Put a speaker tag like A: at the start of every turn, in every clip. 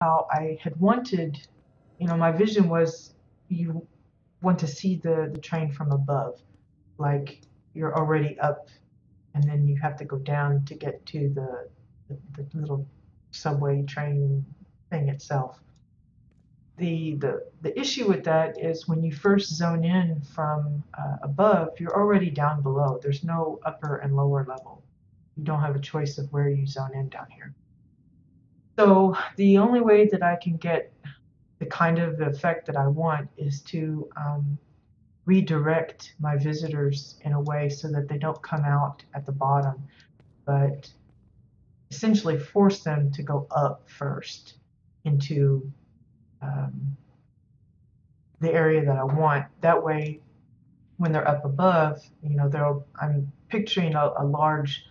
A: how I had wanted, my vision was you want to see the train from above, like you're already up, and then you have to go down to get to the little subway train thing itself. The issue with that is when you first zone in from above, you're already down below. There's no upper and lower level. You don't have a choice of where you zone in down here. So the only way that I can get the kind of effect that I want is to redirect my visitors in a way so that they don't come out at the bottom, but essentially force them to go up first into the area that I want. That way, when they're up above, I'm picturing a large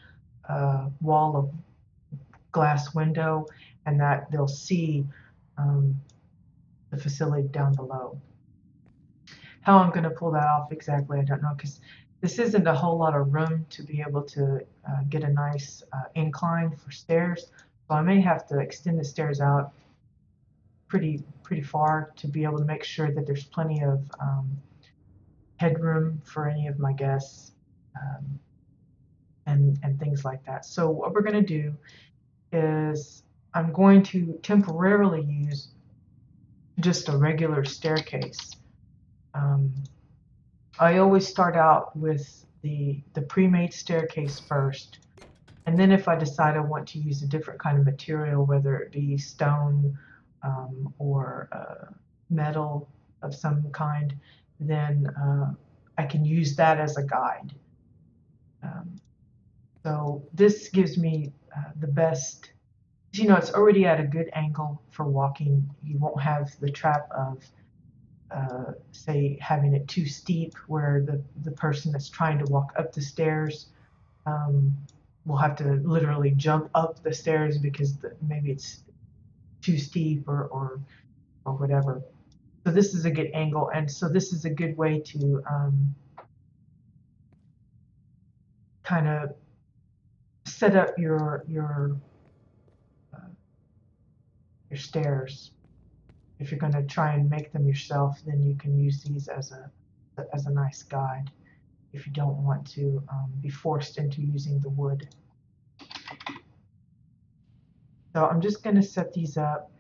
A: wall of glass window, and that they'll see the facility down below. How I'm going to pull that off exactly, I don't know, because this isn't a whole lot of room to be able to get a nice incline for stairs. So I may have to extend the stairs out pretty far to be able to make sure that there's plenty of headroom for any of my guests and things like that. So what we're going to do is I'm going to temporarily use just a regular staircase. I always start out with the pre-made staircase first, and then if I decide I want to use a different kind of material, whether it be stone or metal of some kind, then I can use that as a guide. So this gives me the best, it's already at a good angle for walking. You won't have the trap of say having it too steep where the person that's trying to walk up the stairs will have to literally jump up the stairs because maybe it's too steep or whatever. So this is a good angle, and so this is a good way to kind of set up your stairs. If you're going to try and make them yourself, then you can use these as a nice guide if you don't want to be forced into using the wood. So I'm just going to set these up.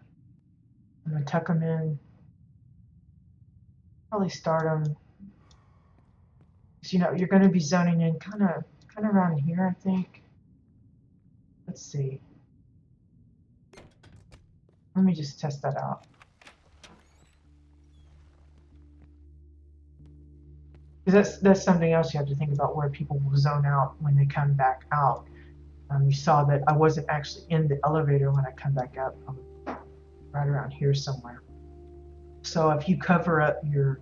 A: I'm going to tuck them in. Probably start them. So, you're going to be zoning in kind of around here, I think. Let's see. Let me just test that out. Because that's something else you have to think about, where people will zone out when they come back out. You saw that I wasn't actually in the elevator when I come back up. I'm right around here somewhere. So if you cover up your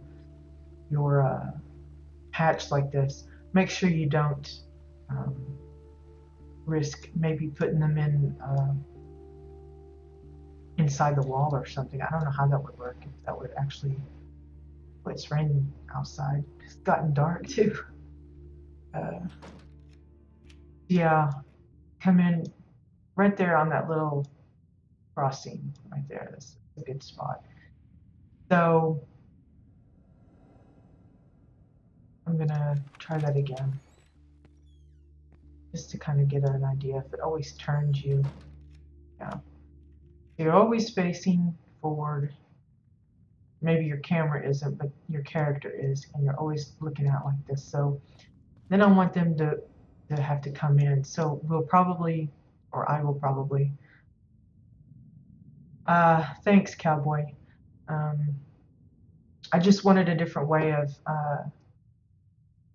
A: hatch like this, make sure you don't risk maybe putting them in inside the wall or something. I don't know how that would work. If that would actually. Well, it's raining outside. It's gotten dark too. Yeah, come in right there on that little crossing right there. That's a good spot. So I'm gonna try that again, just to kind of get an idea if it always turns you. Yeah, you're always facing forward. Maybe your camera isn't, but your character is, and you're always looking out like this. So then I want them to have to come in. So we'll probably, or I will probably. Thanks, Cowboy. I just wanted a different way of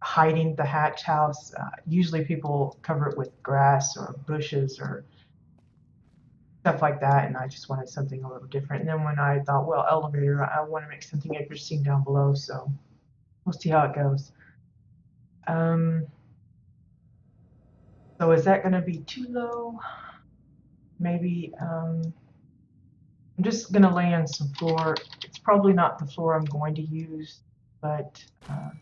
A: hiding the hatch house. Usually people cover it with grass or bushes or stuff like that, and I just wanted something a little different. And then when I thought, well, elevator, I want to make something interesting down below, so we'll see how it goes. So is that going to be too low? Maybe I'm just going to lay on some floor. It's probably not the floor I'm going to use, but I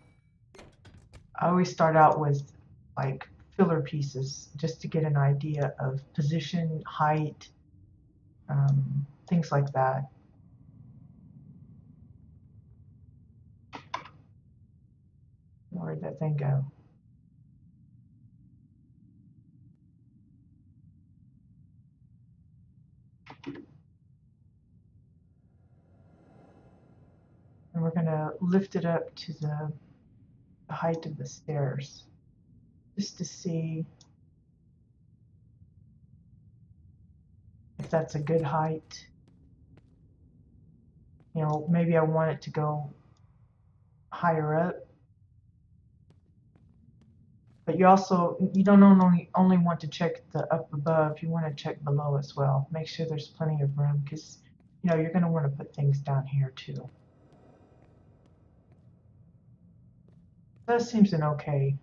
A: always start out with like filler pieces just to get an idea of position, height, things like that. Where'd that thing go? And we're going to lift it up to the height of the stairs just to see if that's a good height. You know, maybe I want it to go higher up. But you don't only want to check the up above, you want to check below as well. Make sure there's plenty of room because, you know, you're going to want to put things down here too. That seems an okay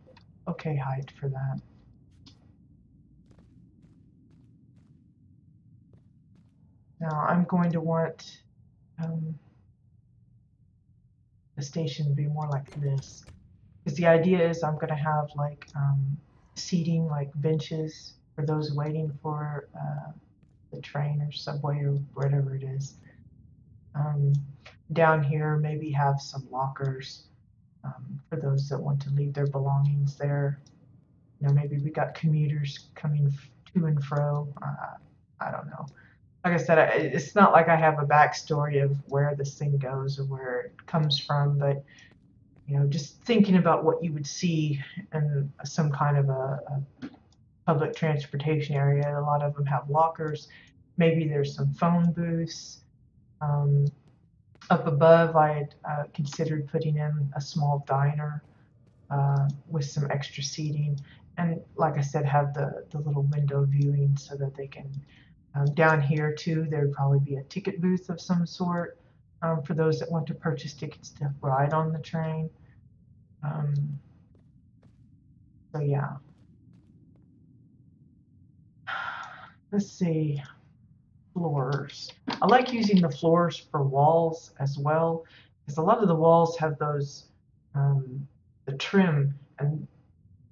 A: height for that. Now I'm going to want the station to be more like this. Because the idea is I'm going to have like seating, like benches for those waiting for the train or subway or whatever it is. Down here, maybe have some lockers for those that want to leave their belongings there. You know, maybe we got commuters coming to and fro. I don't know. Like I said, it's not like I have a backstory of where this thing goes or where it comes from, but you know, just thinking about what you would see in some kind of a public transportation area. A lot of them have lockers. Maybe there's some phone booths. Up above, I had considered putting in a small diner with some extra seating. And like I said, have the little window viewing so that they can, down here too, there'd probably be a ticket booth of some sort for those that want to purchase tickets to ride on the train. So yeah. Let's see, floors. I like using the floors for walls as well, because a lot of the walls have those, the trim, and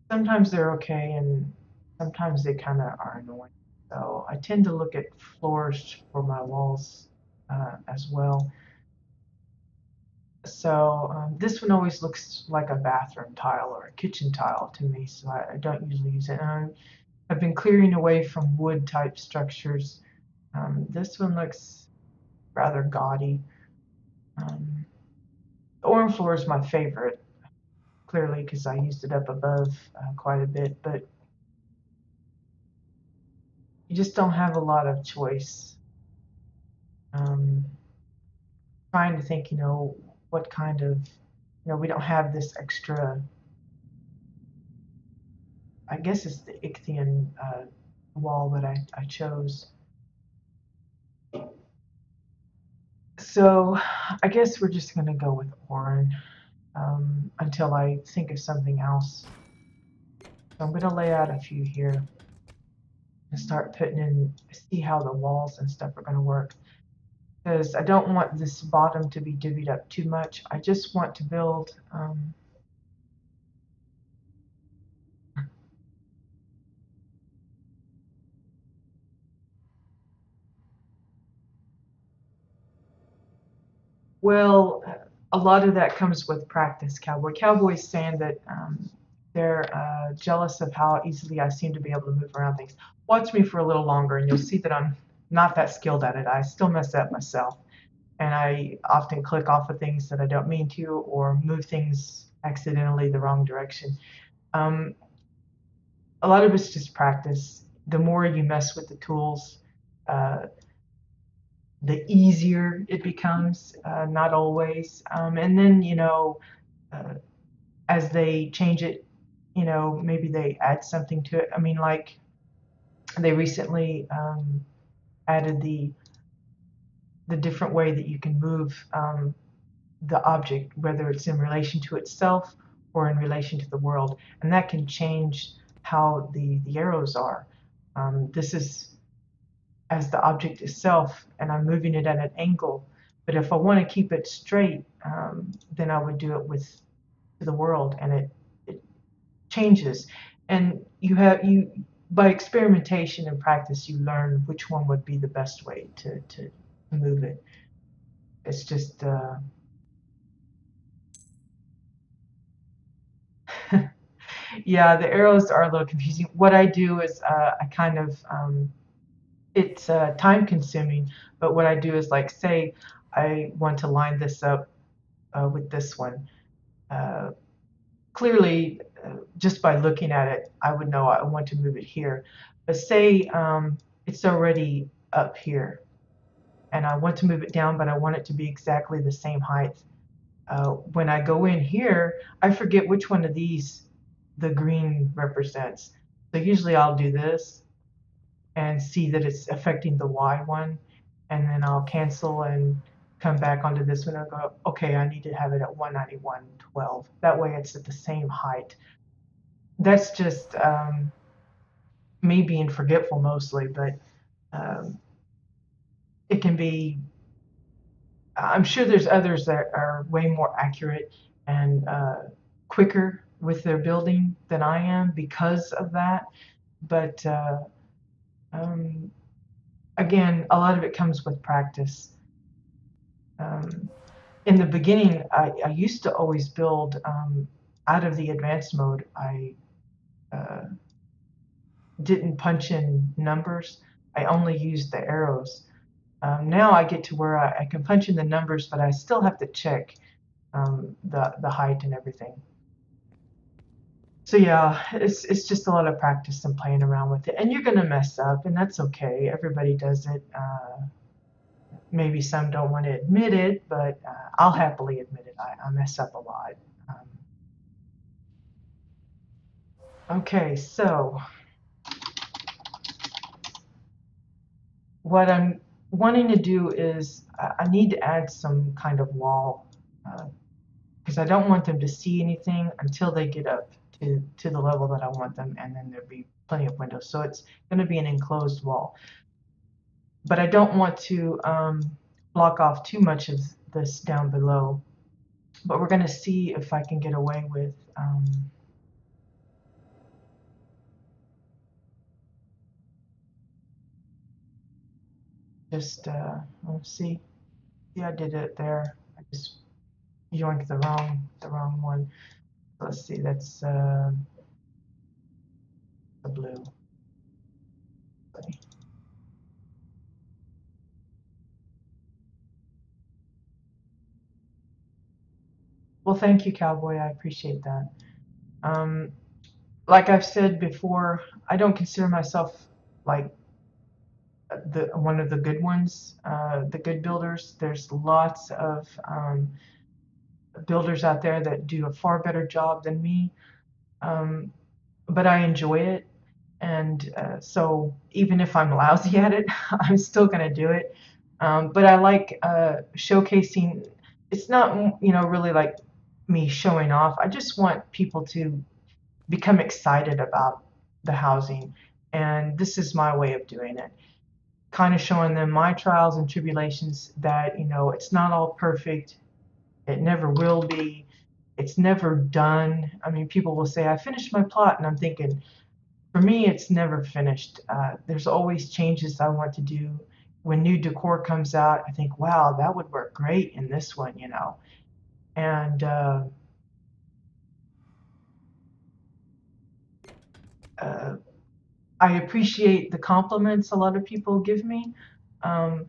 A: sometimes they're okay, and sometimes they kind of are annoying. So I tend to look at floors for my walls as well. So this one always looks like a bathroom tile or a kitchen tile to me, so I don't usually use it. And I've been clearing away from wood type structures. This one looks rather gaudy. The orange floor is my favorite, clearly because I used it up above quite a bit, but you just don't have a lot of choice. Trying to think, you know, what kind of, you know, we don't have this extra, I guess it's the Ichthian wall that I chose. So I guess we're just going to go with Oran until I think of something else. So I'm going to lay out a few here and start putting in, see how the walls and stuff are going to work. Because I don't want this bottom to be divvied up too much. I just want to build well, a lot of that comes with practice, Cowboy. Cowboy's saying that they're jealous of how easily I seem to be able to move around things. Watch me for a little longer and you'll see that I'm not that skilled at it. I still mess up myself. And I often click off of things that I don't mean to or move things accidentally the wrong direction. A lot of it's just practice. The more you mess with the tools, uh, the easier it becomes, not always. And then, you know, uh, as they change it, you know, maybe they add something to it. I mean, like they recently added the different way that you can move the object, whether it's in relation to itself or in relation to the world, and that can change how the arrows are. This is as the object itself, and I'm moving it at an angle. But if I want to keep it straight, then I would do it with the world, and it changes. And you by experimentation and practice, you learn which one would be the best way to move it. It's just, yeah, the arrows are a little confusing. What I do is I kind of, it's time consuming, but what I do is like, say I want to line this up with this one. Uh, Clearly, just by looking at it, I would know I want to move it here. But say it's already up here and I want to move it down, but I want it to be exactly the same height. When I go in here, I forget which one of these the green represents. So usually I'll do this and see that it's affecting the Y one, and then I'll cancel and come back onto this one and go, okay, I need to have it at 191.12. That way it's at the same height. That's just me being forgetful mostly, but um, it can be. I'm sure there's others that are way more accurate and quicker with their building than I am because of that. But um, again, a lot of it comes with practice. Um, in the beginning, I used to always build out of the advanced mode. I uh, didn't punch in numbers. I only used the arrows. Now I get to where I can punch in the numbers, but I still have to check the height and everything. So yeah, it's just a lot of practice and playing around with it, and you're gonna mess up, and that's okay. Everybody does it. Maybe some don't want to admit it, but I'll happily admit it. I mess up a lot. Okay, so what I'm wanting to do is I need to add some kind of wall because I don't want them to see anything until they get up to the level that I want them, and then there'll be plenty of windows. So it's going to be an enclosed wall. But I don't want to block off too much of this down below. But we're going to see if I can get away with just let's see. See, I did it there. I just yoinked the wrong one. Let's see. That's the blue. Well, thank you, Cowboy. I appreciate that. Um, like I've said before, I don't consider myself like the one of the good ones, the good builders. There's lots of builders out there that do a far better job than me, um, but I enjoy it, and so even if I'm lousy at it, I'm still gonna do it. But I like showcasing. It's not really like me showing off. I just want people to become excited about the housing, and this is my way of doing it, kind of showing them my trials and tribulations, that it's not all perfect. It never will be. It's never done. I mean, people will say I finished my plot, and I'm thinking, for me it's never finished. There's always changes I want to do. When new decor comes out, I think, wow, that would work great in this one. And uh, I appreciate the compliments a lot of people give me. Um,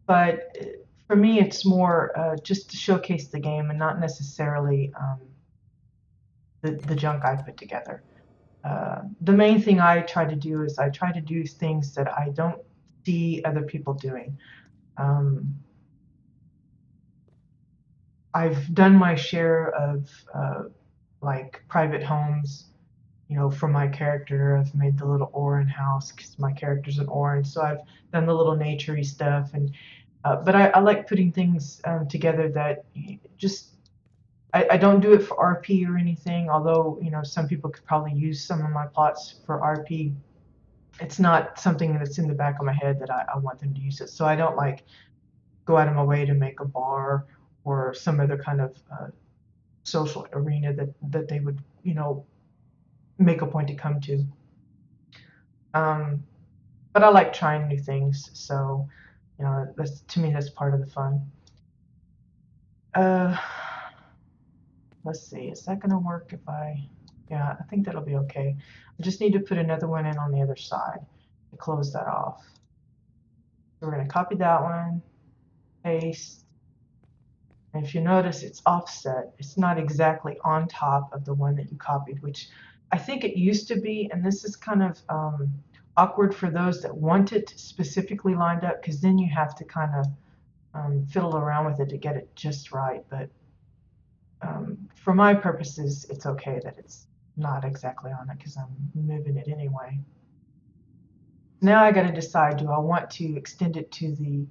A: but for me, it's more just to showcase the game and not necessarily the junk I put together. The main thing I try to do is I try to do things that I don't see other people doing. Um, I've done my share of like private homes, for my character. I've made the little Oran house because my character's an Oran, so I've done the little naturey stuff. And but I like putting things together that just I don't do it for RP or anything. Although some people could probably use some of my plots for RP. It's not something that's in the back of my head that I want them to use it. So I don't like go out of my way to make a bar or some other kind of social arena that they would make a point to come to. Um, but I like trying new things. So You know, that's, to me, that's part of the fun. Let's see, is that gonna work if yeah, I think that'll be okay. I just need to put another one in on the other side to close that off. So we're gonna copy that one, paste, and if you notice it's offset, it's not exactly on top of the one that you copied, which I think it used to be, and this is kind of awkward for those that want it specifically lined up, because then you have to kind of fiddle around with it to get it just right. But for my purposes, it's okay that it's not exactly on it because I'm moving it anyway. Now I got to decide, do I want to extend it to the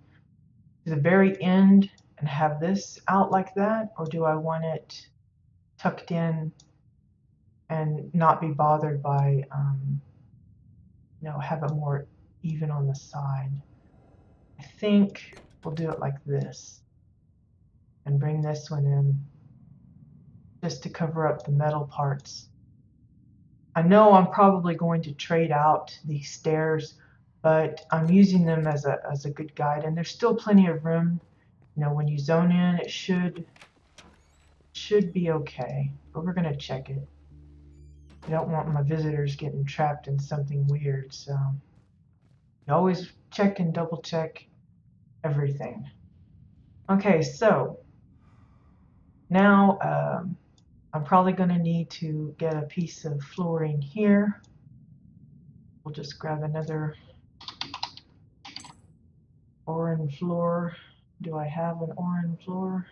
A: very end and have this out like that, or do I want it tucked in and not be bothered by, have it more even on the side? I think we'll do it like this and bring this one in just to cover up the metal parts. I know I'm probably going to trade out these stairs, but I'm using them as a good guide, and there's still plenty of room. You know, when you zone in, it should be okay, but we're gonna check it. I don't want my visitors getting trapped in something weird, so you always check and double check everything. Okay, so now I'm probably going to need to get a piece of flooring here. We'll just grab another orange floor. Do I have an orange floor?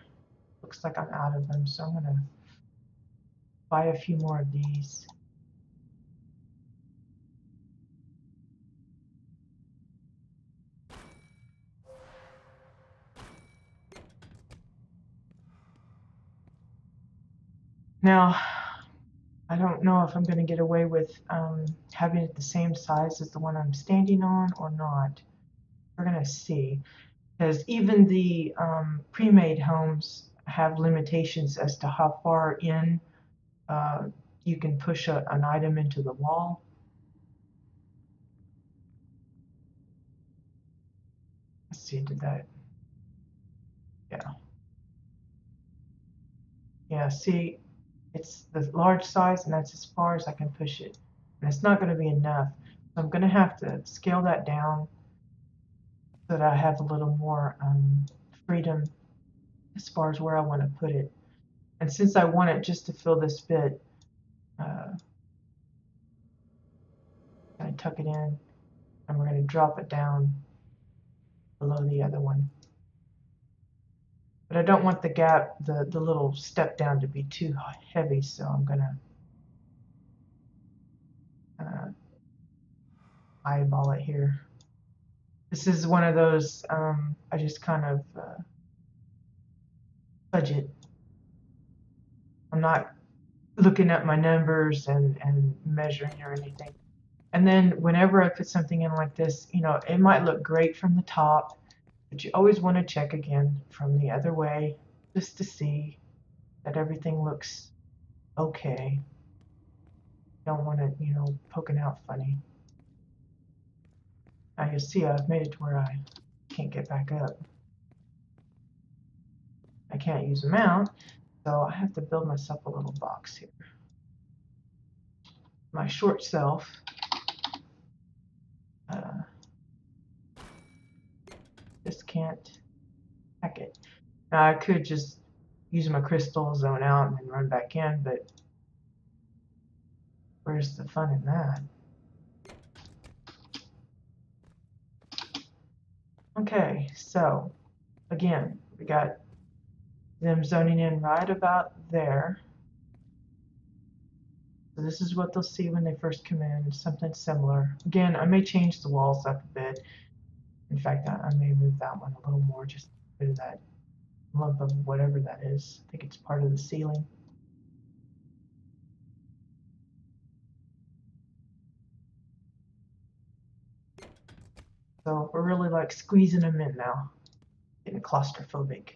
A: Looks like I'm out of them, so I'm going to buy a few more of these. Now, I don't know if I'm going to get away with having it the same size as the one I'm standing on or not. We're going to see. Because even the pre-made homes have limitations as to how far in you can push an item into the wall. Let's see, did that? Yeah. Yeah, see, it's the large size, and that's as far as I can push it. And it's not going to be enough. So I'm going to have to scale that down so that I have a little more freedom as far as where I want to put it. And since I want it just to fill this bit, I tuck it in, and we're going to drop it down below the other one. But I don't want the gap, the little step down, to be too heavy, so I'm going to eyeball it here. This is one of those, I just kind of fudge it. I'm not looking at my numbers and measuring or anything. And then whenever I put something in like this, it might look great from the top, but you always want to check again from the other way just to see that everything looks okay. Don't want it, poking out funny. Now you'll see I've made it to where I can't get back up. I can't use a mount, so I have to build myself a little box here. My short self just can't hack it. Now I could just use my crystal, zone out, and then run back in, but where's the fun in that? Okay, so again, we got them zoning in right about there. So this is what they'll see when they first come in, something similar. Again, I may change the walls up a bit. In fact, I may move that one a little more, just to get rid of that lump of whatever that is. I think it's part of the ceiling. So we're really like squeezing them in now, getting claustrophobic.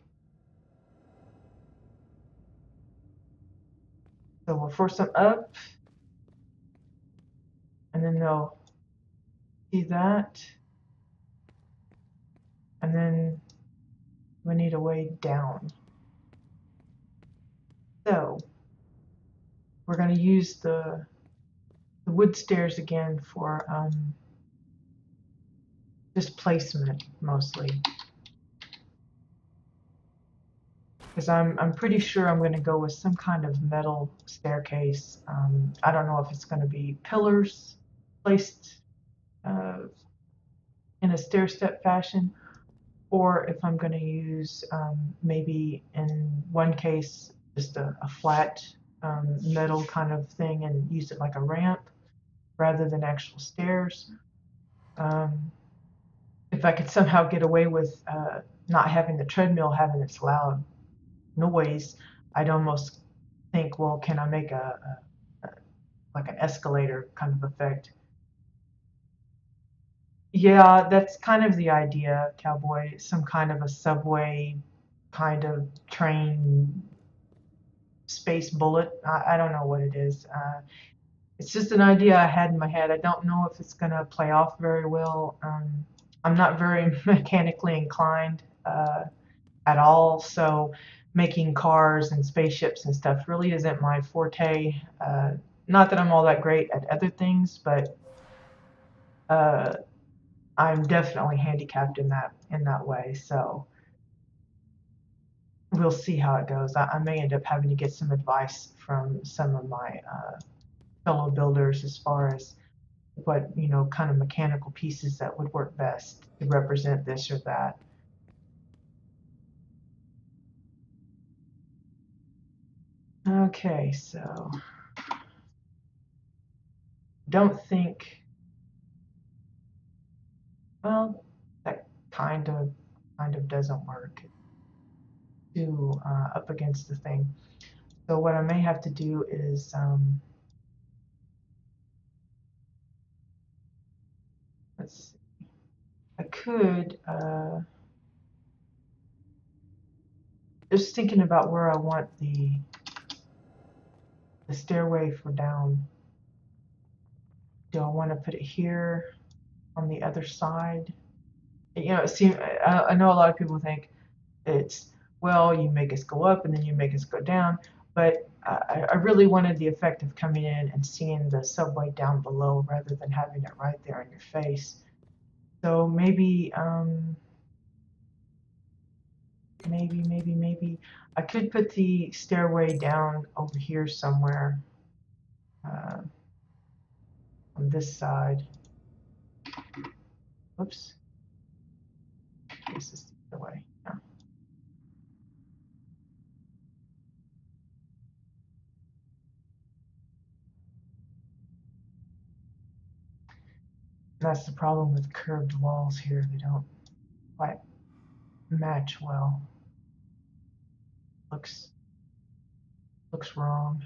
A: So we'll force them up, and then they'll see that, And then we need a way down. So we're going to use the wood stairs again for displacement mostly. Because I'm pretty sure I'm going to go with some kind of metal staircase. I don't know if it's going to be pillars placed in a stair-step fashion, or if I'm going to use maybe in one case just a flat metal kind of thing and use it like a ramp rather than actual stairs. If I could somehow get away with not having the treadmill having its loud noise, I'd almost think, well, can I make a like an escalator kind of effect? Yeah, that's kind of the idea, Cowboy. Some kind of a subway kind of train space bullet. I don't know what it is. It's just an idea I had in my head. I don't know if it's going to play off very well. I'm not very mechanically inclined at all, so making cars and spaceships and stuff really isn't my forte. Not that I'm all that great at other things, but uh, I'm definitely handicapped in that way. So we'll see how it goes. I may end up having to get some advice from some of my fellow builders as far as what, kind of mechanical pieces that would work best to represent this or that. Okay, so don't think, well, that kind of doesn't work. Too up against the thing. So what I may have to do is let's see. I could just thinking about where I want the stairway for down. Do I want to put it here on the other side? See, I know a lot of people think it's, well, you make us go up and then you make us go down, but I really wanted the effect of coming in and seeing the subway down below rather than having it right there in your face. So maybe maybe I could put the stairway down over here somewhere on this side. Oops, this is the other way. Yeah. That's the problem with curved walls here. They don't quite match well. Looks wrong.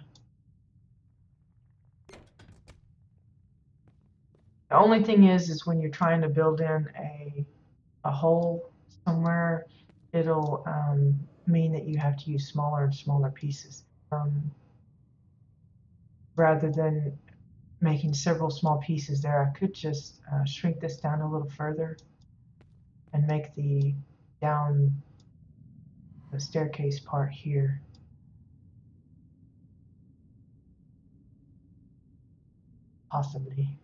A: The only thing is when you're trying to build in a hole somewhere, it'll mean that you have to use smaller and smaller pieces rather than making several small pieces there. I could just shrink this down a little further and make the staircase part here. Possibly.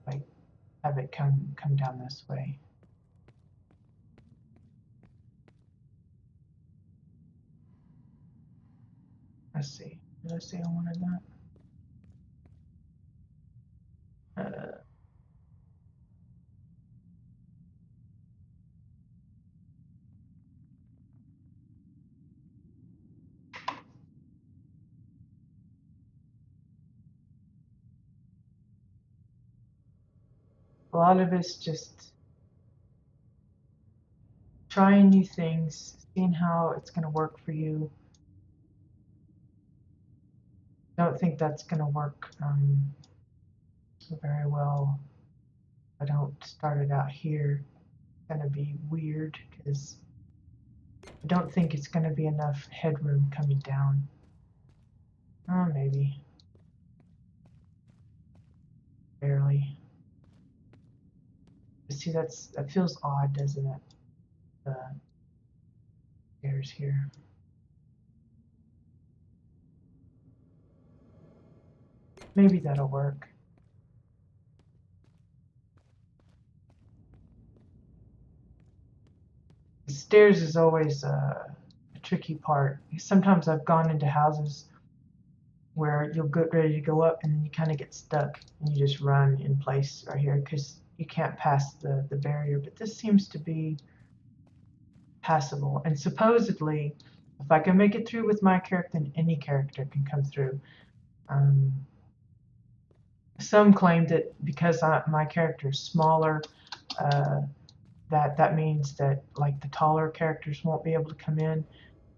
A: Like have it come down this way. Let's see. Did I say I wanted that? A lot of it's just trying new things, seeing how it's going to work for you. Don't think that's going to work very well. I don't start it out here. It's going to be weird because I don't think it's going to be enough headroom coming down. Oh, maybe. Barely. But see, that feels odd, doesn't it? The stairs here. Maybe that'll work. The stairs is always a tricky part. Sometimes I've gone into houses where you'll get ready to go up and then you kind of get stuck and you just run in place right here because you can't pass the barrier. But this seems to be passable. And supposedly, if I can make it through with my character, then any character can come through. Um, some claim that because my character is smaller, uh, that means that like the taller characters won't be able to come in.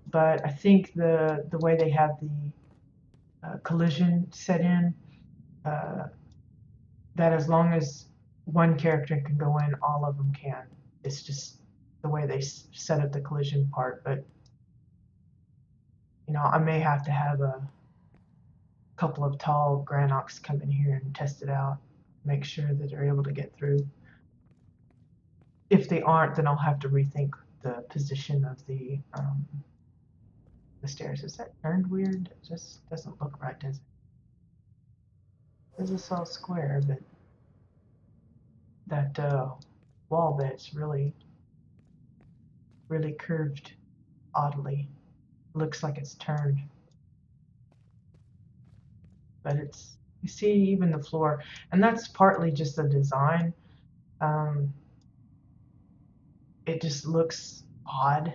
A: But I think the way they have the collision set in, uh, that as long as one character can go in, all of them can. It's just the way they set up the collision part. But you know, I may have to have a couple of tall Granoks come in here and test it out, make sure that they're able to get through. If they aren't, then I'll have to rethink the position of the stairs. Is that turned weird? It just doesn't look right, does it? This is all square, but that wall bed's really, really curved oddly. Looks like it's turned, but it's, you see even the floor, and that's partly just the design. Um, it just looks odd,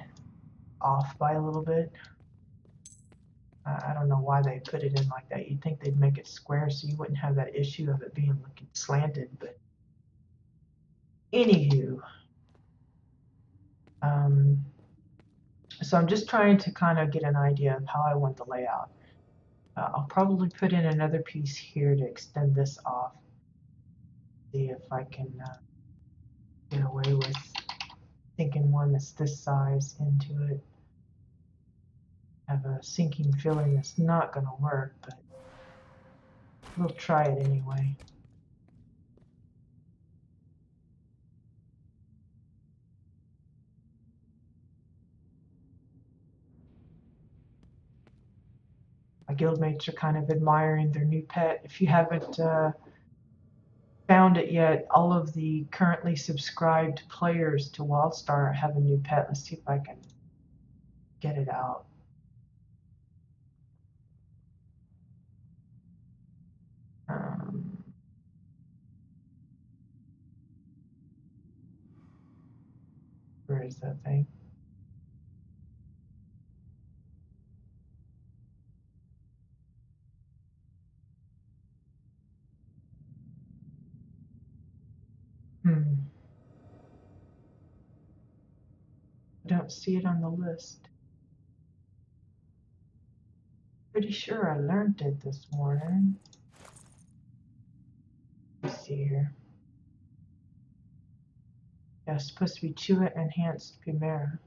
A: off by a little bit. I don't know why they put it in like that. You'd think they'd make it square so you wouldn't have that issue of it being looking slanted, but anywho, um, so I'm just trying to kind of get an idea of how I want the layout. I'll probably put in another piece here to extend this off. See if I can get away with thinking one that's this size into it. I have a sinking feeling that's not going to work, but we'll try it anyway. My guildmates are kind of admiring their new pet. If you haven't found it yet, all of the currently subscribed players to WildStar have a new pet. Let's see if I can get it out. Where is that thing? I don't see it on the list. Pretty sure I learned it this morning. Let's see here. Yeah, it's supposed to be Chua Enhanced Chimera.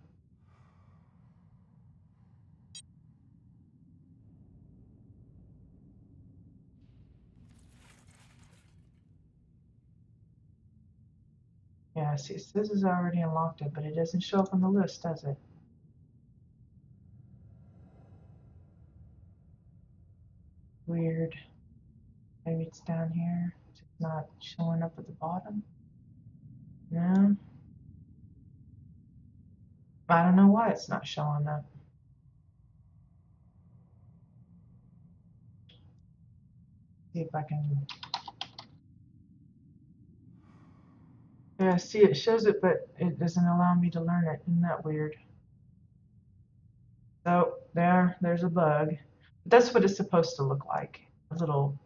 A: Yeah, see, it says it's already unlocked it, but it doesn't show up on the list, does it? Weird. Maybe it's down here. It's not showing up at the bottom. No. I don't know why it's not showing up. See if I can. Yeah, see, it shows it, but it doesn't allow me to learn it. Isn't that weird? So there's a bug. That's what it's supposed to look like. A little,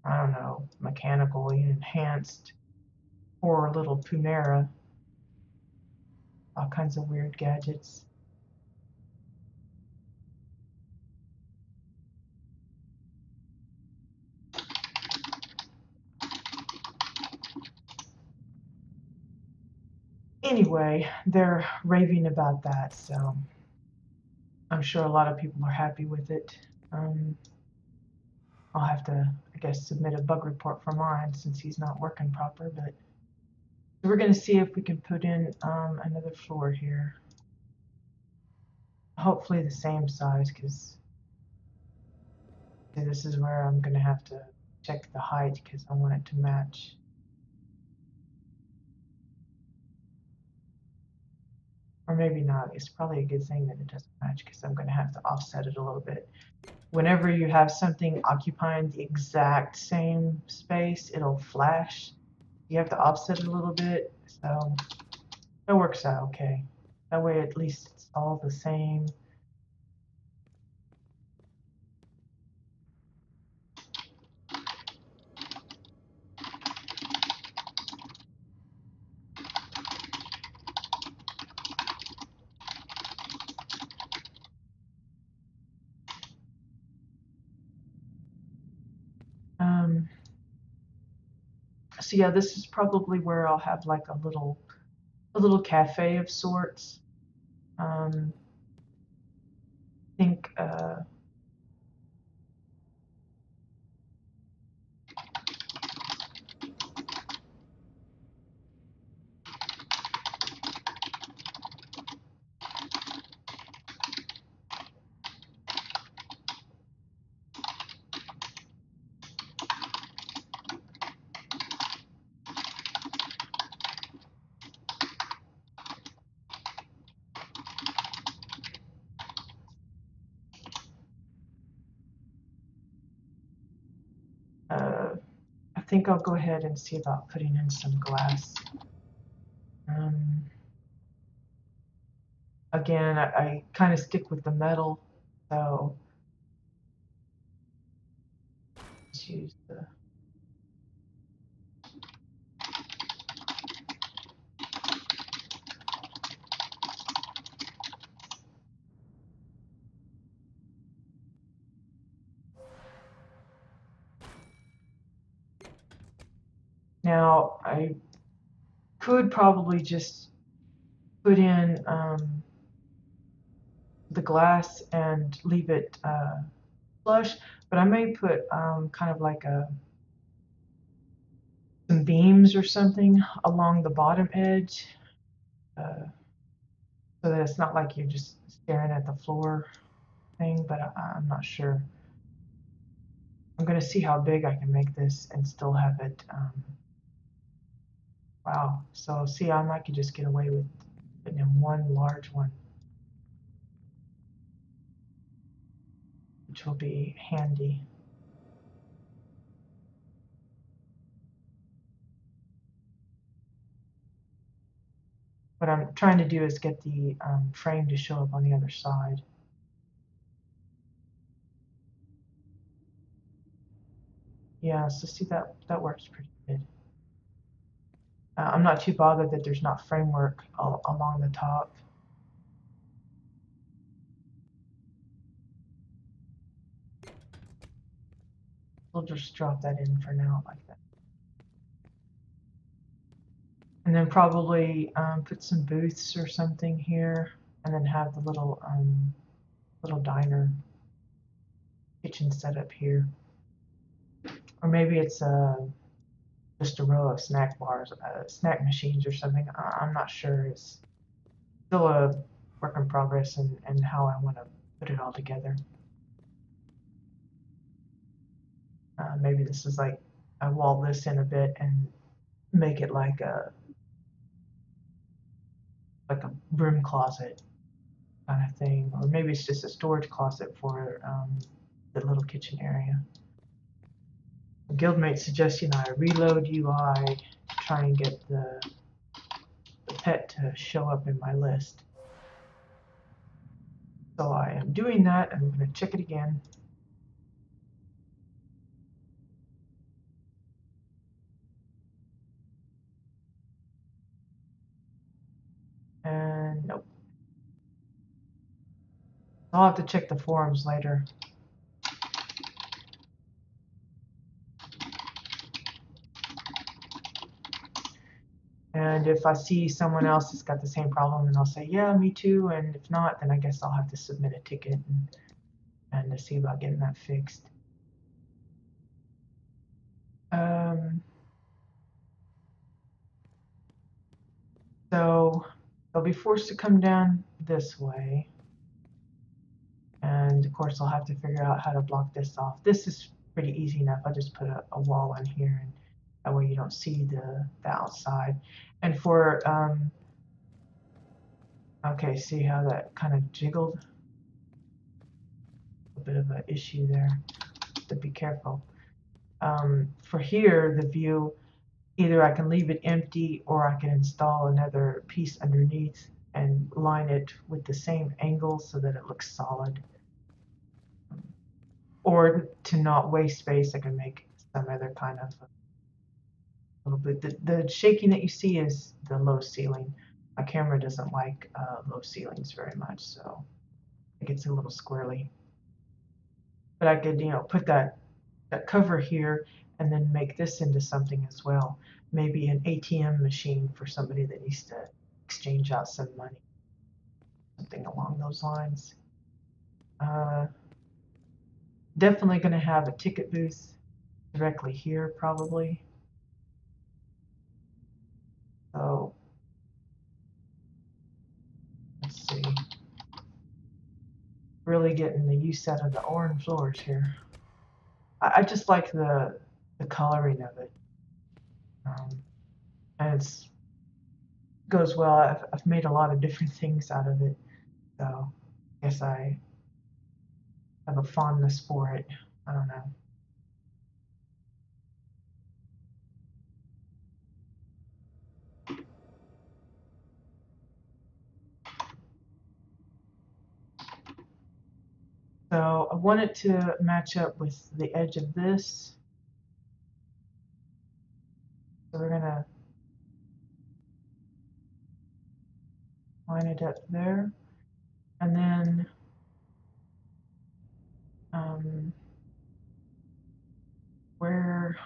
A: I don't know, mechanically enhanced or a little Punera. All kinds of weird gadgets. Anyway, they're raving about that, so I'm sure a lot of people are happy with it. I'll have to, I guess, submit a bug report for mine since he's not working proper. But so we're going to see if we can put in another floor here. Hopefully the same size, because this is where I'm going to have to check the height because I want it to match. Or maybe not. It's probably a good thing that it doesn't match because I'm going to have to offset it a little bit. Whenever you have something occupying the exact same space, it'll flash. You have to offset it a little bit, so that works out okay. That way at least it's all the same. So yeah, this is probably where I'll have like a little cafe of sorts. I think I think I'll go ahead and see about putting in some glass. Again, I kind of stick with the metal, so let's use the. Now I could probably just put in the glass and leave it flush, but I may put kind of like some beams or something along the bottom edge, so that it's not like you're just staring at the floor thing, but I'm not sure. I'm going to see how big I can make this and still have it. Wow, so see, I might could just get away with putting in one large one, which will be handy. What I'm trying to do is get the frame to show up on the other side. Yeah, so see, that works pretty good. I'm not too bothered that there's not framework along the top. We'll just drop that in for now like that. And then probably put some booths or something here, and then have the little diner kitchen set up here. Or maybe it's just a row of snack bars, snack machines or something. I'm not sure. It's still a work in progress and how I want to put it all together. Maybe this is like I wall this in a bit and make it like a broom closet kind of thing, or maybe it's just a storage closet for the little kitchen area. Guildmate suggesting I reload UI to try and get the pet to show up in my list. So I am doing that. I'm going to check it again. And nope. I'll have to check the forums later. And if I see someone else that's got the same problem, then I'll say, yeah, me too. And if not, then I guess I'll have to submit a ticket and to see about getting that fixed. So they'll be forced to come down this way. And of course, I'll have to figure out how to block this off. This is pretty easy enough. I just put a wall in here, and that way you don't see the outside. And for, okay, see how that kind of jiggled? A bit of an issue there, to be careful. For here, the view, either I can leave it empty or I can install another piece underneath and line it with the same angle so that it looks solid. Or to not waste space, I can make some other kind of a little bit. The shaking that you see is the low ceiling. My camera doesn't like low ceilings very much, so it gets a little squirrely. But I could, put that cover here and then make this into something as well. Maybe an ATM machine for somebody that needs to exchange out some money. Something along those lines. Definitely going to have a ticket booth directly here, probably. So let's see. Really getting the use out of the orange floors here. I just like the coloring of it. And it goes well. I've made a lot of different things out of it. So I guess I have a fondness for it. I don't know. So I want it to match up with the edge of this. So we're gonna line it up there. And then where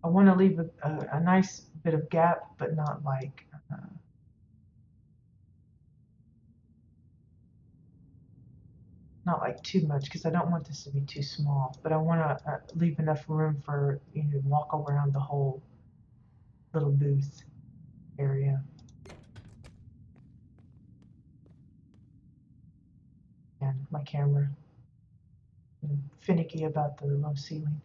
A: I want to leave a nice bit of gap, but not like too much, because I don't want this to be too small. But I want to leave enough room for you to walk around the whole little booth area. And my camera, I'm finicky about the low ceiling.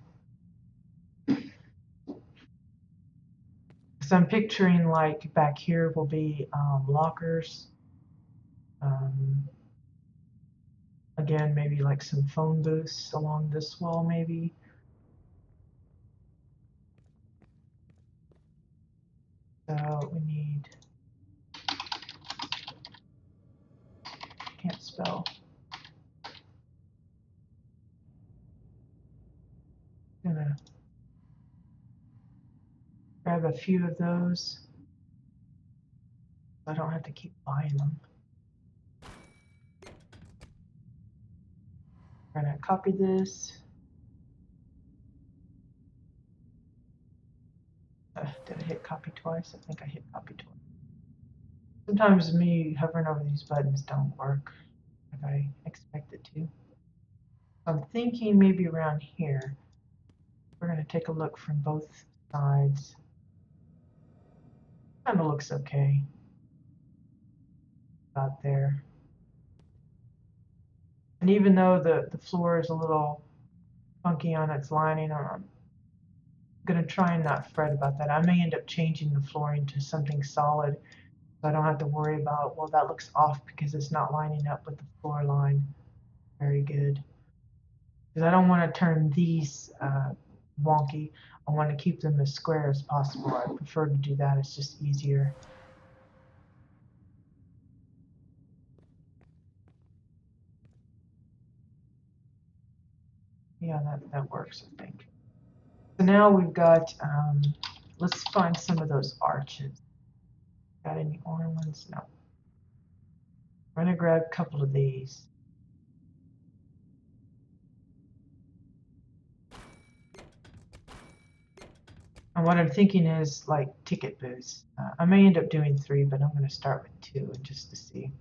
A: So I'm picturing like back here will be lockers. Again, maybe like some phone booths along this wall, maybe. So we need, can't spell. Gonna grab a few of those so I don't have to keep buying them. We're gonna copy this. Did I hit copy twice? I think I hit copy twice. Sometimes me hovering over these buttons don't work like I expect it to. I'm thinking maybe around here. We're gonna take a look from both sides. Kind of looks okay. About there. And even though the floor is a little funky on its lining, I'm gonna try and not fret about that. I may end up changing the flooring to something solid, so I don't have to worry about, well, that looks off because it's not lining up with the floor line very good. Because I don't want to turn these wonky. I want to keep them as square as possible. I prefer to do that. It's just easier. Yeah, that works, I think. So now we've got, let's find some of those arches. Got any orange ones? No. I'm going to grab a couple of these. And what I'm thinking is like ticket booths. I may end up doing 3, but I'm going to start with 2 just to see.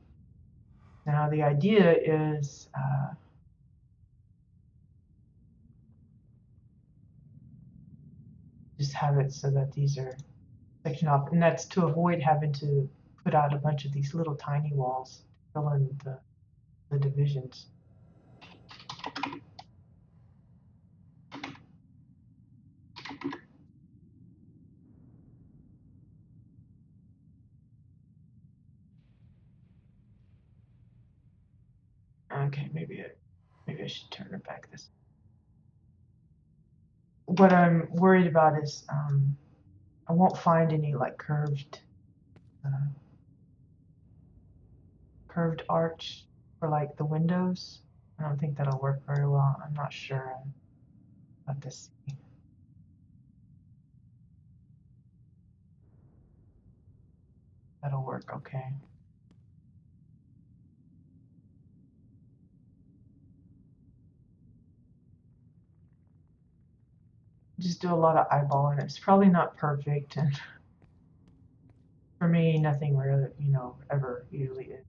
A: Now the idea is just have it so that these are sectioned off, and that's to avoid having to put out a bunch of these little tiny walls to fill in the divisions. Okay, maybe I should turn it back this. What I'm worried about is I won't find any like uh, curved arch for like the windows. I don't think that'll work very well. I'm not sure about this. That'll work okay. Just do a lot of eyeballing. It's probably not perfect, and for me, nothing really, ever usually is.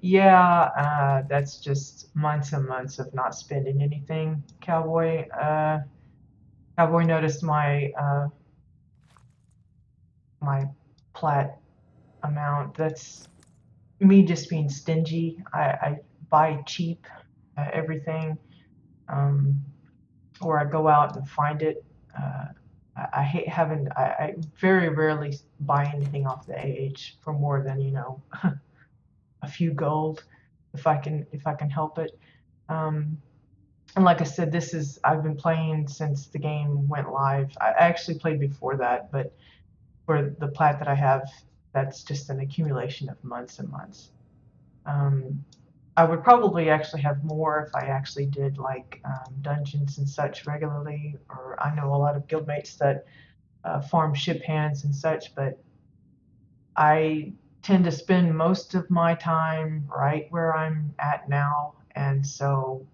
A: Yeah, that's just months and months of not spending anything. Cowboy noticed my plat amount. That's me just being stingy. I buy cheap everything, um, or I go out and find it. I hate having. I very rarely buy anything off the AH for more than a few gold, if I can help it. Um, and like I said, I've been playing since the game went live. I actually played before that, but for the plat that I have, that's just an accumulation of months and months. Um, I would probably actually have more if I actually did like dungeons and such regularly, or I know a lot of guildmates that farm ship hands and such, but I tend to spend most of my time right where I'm at now, and so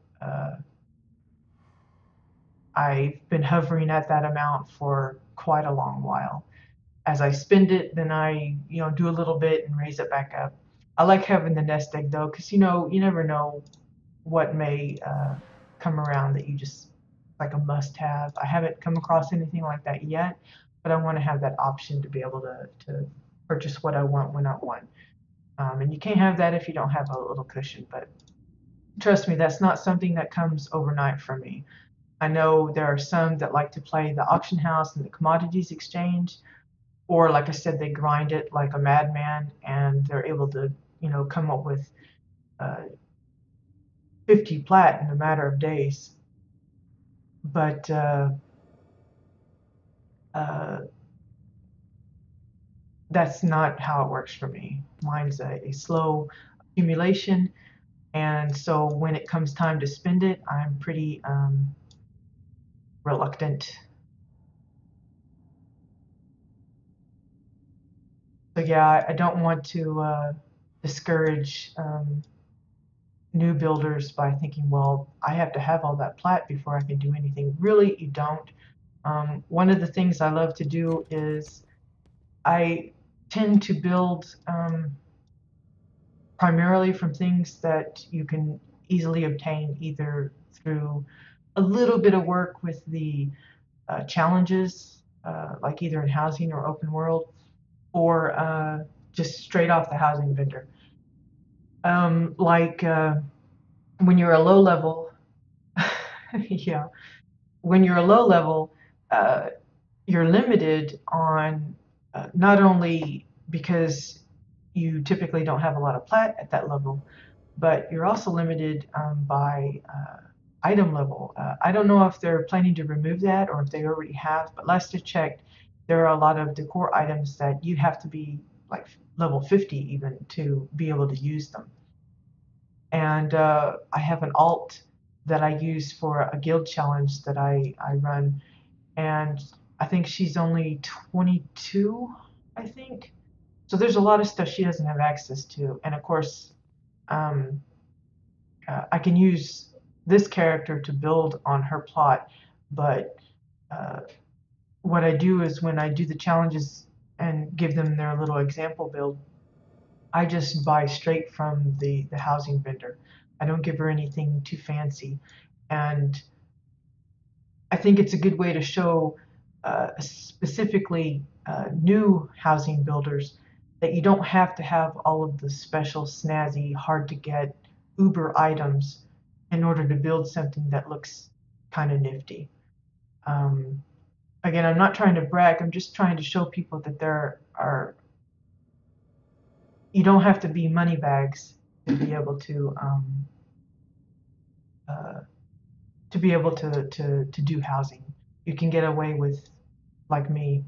A: I've been hovering at that amount for quite a long while. As I spend it, then I, do a little bit and raise it back up. I like having the nest egg though, because you never know what may come around that you just like a must have. I haven't come across anything like that yet, but I want to have that option to be able to purchase what I want when I want. And you can't have that if you don't have a little cushion. But trust me, that's not something that comes overnight for me. I know there are some that like to play the auction house and the commodities exchange, or like I said, they grind it like a madman and they're able to, come up with uh, 50 plat in a matter of days. But uh, that's not how it works for me. Mine's a slow accumulation, and so when it comes time to spend it, I'm pretty reluctant. So yeah, I don't want to discourage new builders by thinking, well, I have to have all that plat before I can do anything. Really, you don't. One of the things I love to do is I tend to build primarily from things that you can easily obtain either through a little bit of work with the challenges, like either in housing or open world, or just straight off the housing vendor. Like when you're a low level, yeah, when you're a low level, uh, you're limited on not only because you typically don't have a lot of plat at that level, but you're also limited by item level. I don't know if they're planning to remove that or if they already have, but last I checked, there are a lot of decor items that you have to be like level 50 even to be able to use them. And I have an alt that I use for a guild challenge that I run, and I think she's only 22, I think. So there's a lot of stuff she doesn't have access to, and of course, um, I can use this character to build on her plot, but uh, what I do is when I do the challenges and give them their little example build, I just buy straight from the housing vendor. I don't give her anything too fancy, and I think it's a good way to show specifically new housing builders that you don't have to have all of the special, snazzy, hard to get Uber items in order to build something that looks kind of nifty. Um, Again, I'm not trying to brag. I'm just trying to show people that you don't have to be money bags to be able uh, to do housing. You can get away with, like me,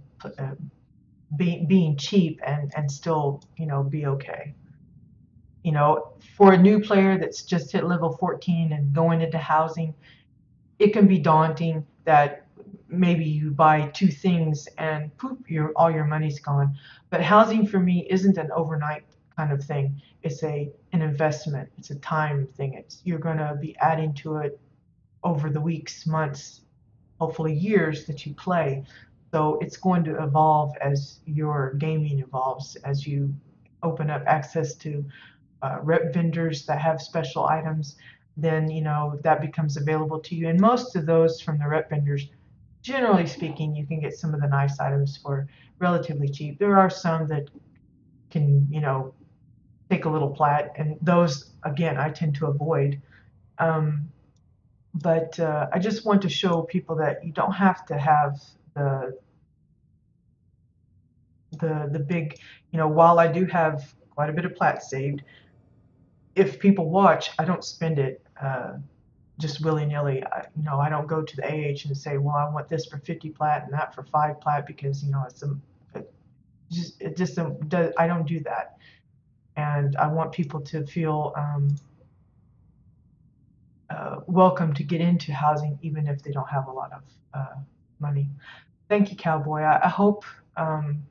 A: being cheap and still, be okay. For a new player that's just hit level 14 and going into housing, it can be daunting that maybe you buy two things and poof, all your money's gone. But housing for me isn't an overnight kind of thing. It's an investment. It's a time thing. You're going to be adding to it over the weeks, months, hopefully years that you play. So it's going to evolve as your gaming evolves, as you open up access to rep vendors that have special items, then that becomes available to you. And most of those from the rep vendors, generally speaking, you can get some of the nice items for relatively cheap. There are some that can, take a little plat, and those again I tend to avoid. Um, but I just want to show people that you don't have to have the the big, while I do have quite a bit of plat saved, if people watch, I don't spend it just willy-nilly. I don't go to the AH and say, well, I want this for 50 plat and that for 5 plat because I don't do that, and I want people to feel welcome to get into housing even if they don't have a lot of money. Thank you, Cowboy. Um,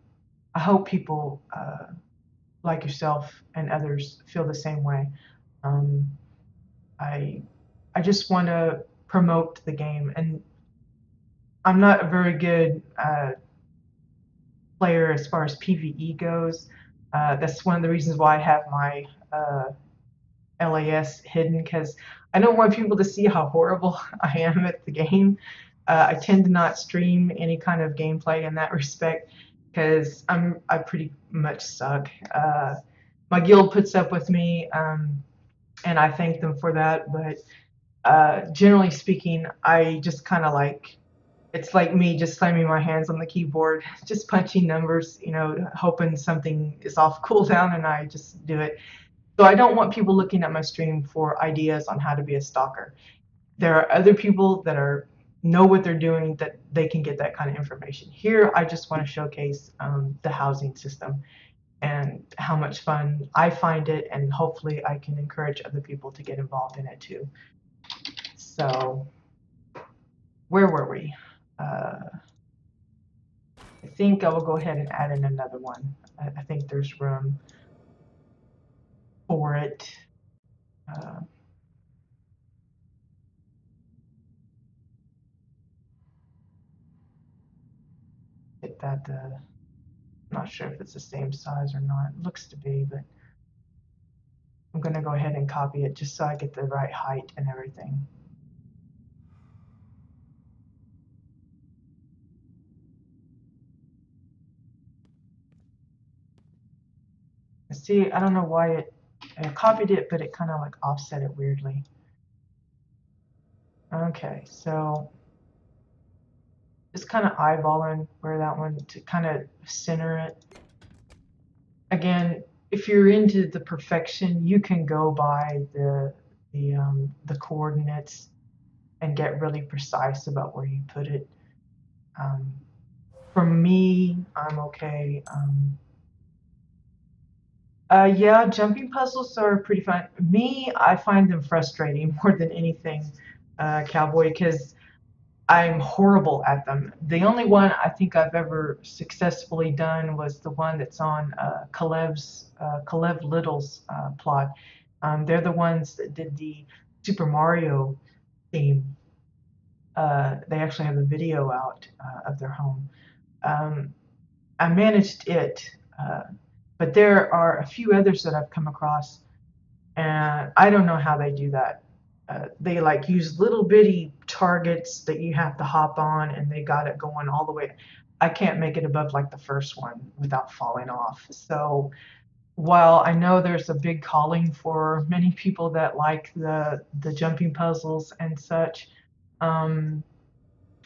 A: I hope people like yourself and others feel the same way. Um, I I just want to promote the game, and I'm not a very good player as far as PvE goes. That's one of the reasons why I have my LAS hidden, because I don't want people to see how horrible I am at the game. I tend to not stream any kind of gameplay in that respect because I pretty much suck. My guild puts up with me, and I thank them for that. But generally speaking, I just kind of it's like me just slamming my hands on the keyboard, just punching numbers, hoping something is off cooldown, and I just do it. So I don't want people looking at my stream for ideas on how to be a stalker. There are other people that know what they're doing, that they can get that kind of information. Here, I just want to showcase the housing system and how much fun I find it, and hopefully I can encourage other people to get involved in it too. So, where were we? I think I will go ahead and add in another one. I think there's room for it. Get that. I'm not sure if it's the same size or not. It looks to be, but I'm going to go ahead and copy it just so I get the right height and everything. See, I don't know why I copied it, but it kind of like offset it weirdly. Okay, so just kind of eyeballing where that one to kind of center it. Again, if you're into the perfection, you can go by the coordinates and get really precise about where you put it. For me, I'm okay. Yeah, jumping puzzles are pretty fun. Me, I find them frustrating more than anything, Cowboy, because I'm horrible at them. The only one I think I've ever successfully done was the one that's on Kalev Little's plot. They're the ones that did the Super Mario theme. They actually have a video out of their home. I managed it, but there are a few others that I've come across, and I don't know how they do that. They use little bitty targets that you have to hop on, and they got it going all the way. I can't make it above like the first one without falling off. So while I know there's a big calling for many people that like the jumping puzzles and such, um,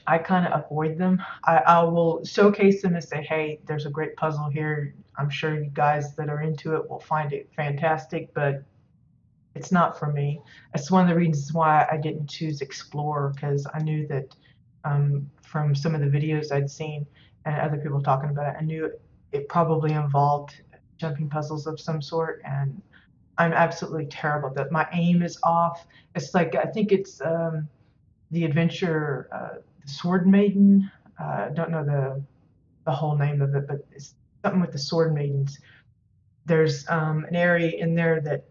A: I kind of avoid them. I will showcase them and say, hey, there's a great puzzle here. I'm sure you guys that are into it will find it fantastic, but it's not for me. It's one of the reasons why I didn't choose Explorer, because I knew that from some of the videos I'd seen and other people talking about it, I knew it probably involved jumping puzzles of some sort, and I'm absolutely terrible. That my aim is off. It's like I think it's the adventure, the Sword Maiden. I don't know the whole name of it, but it's something with the Sword Maidens. There's an area in there that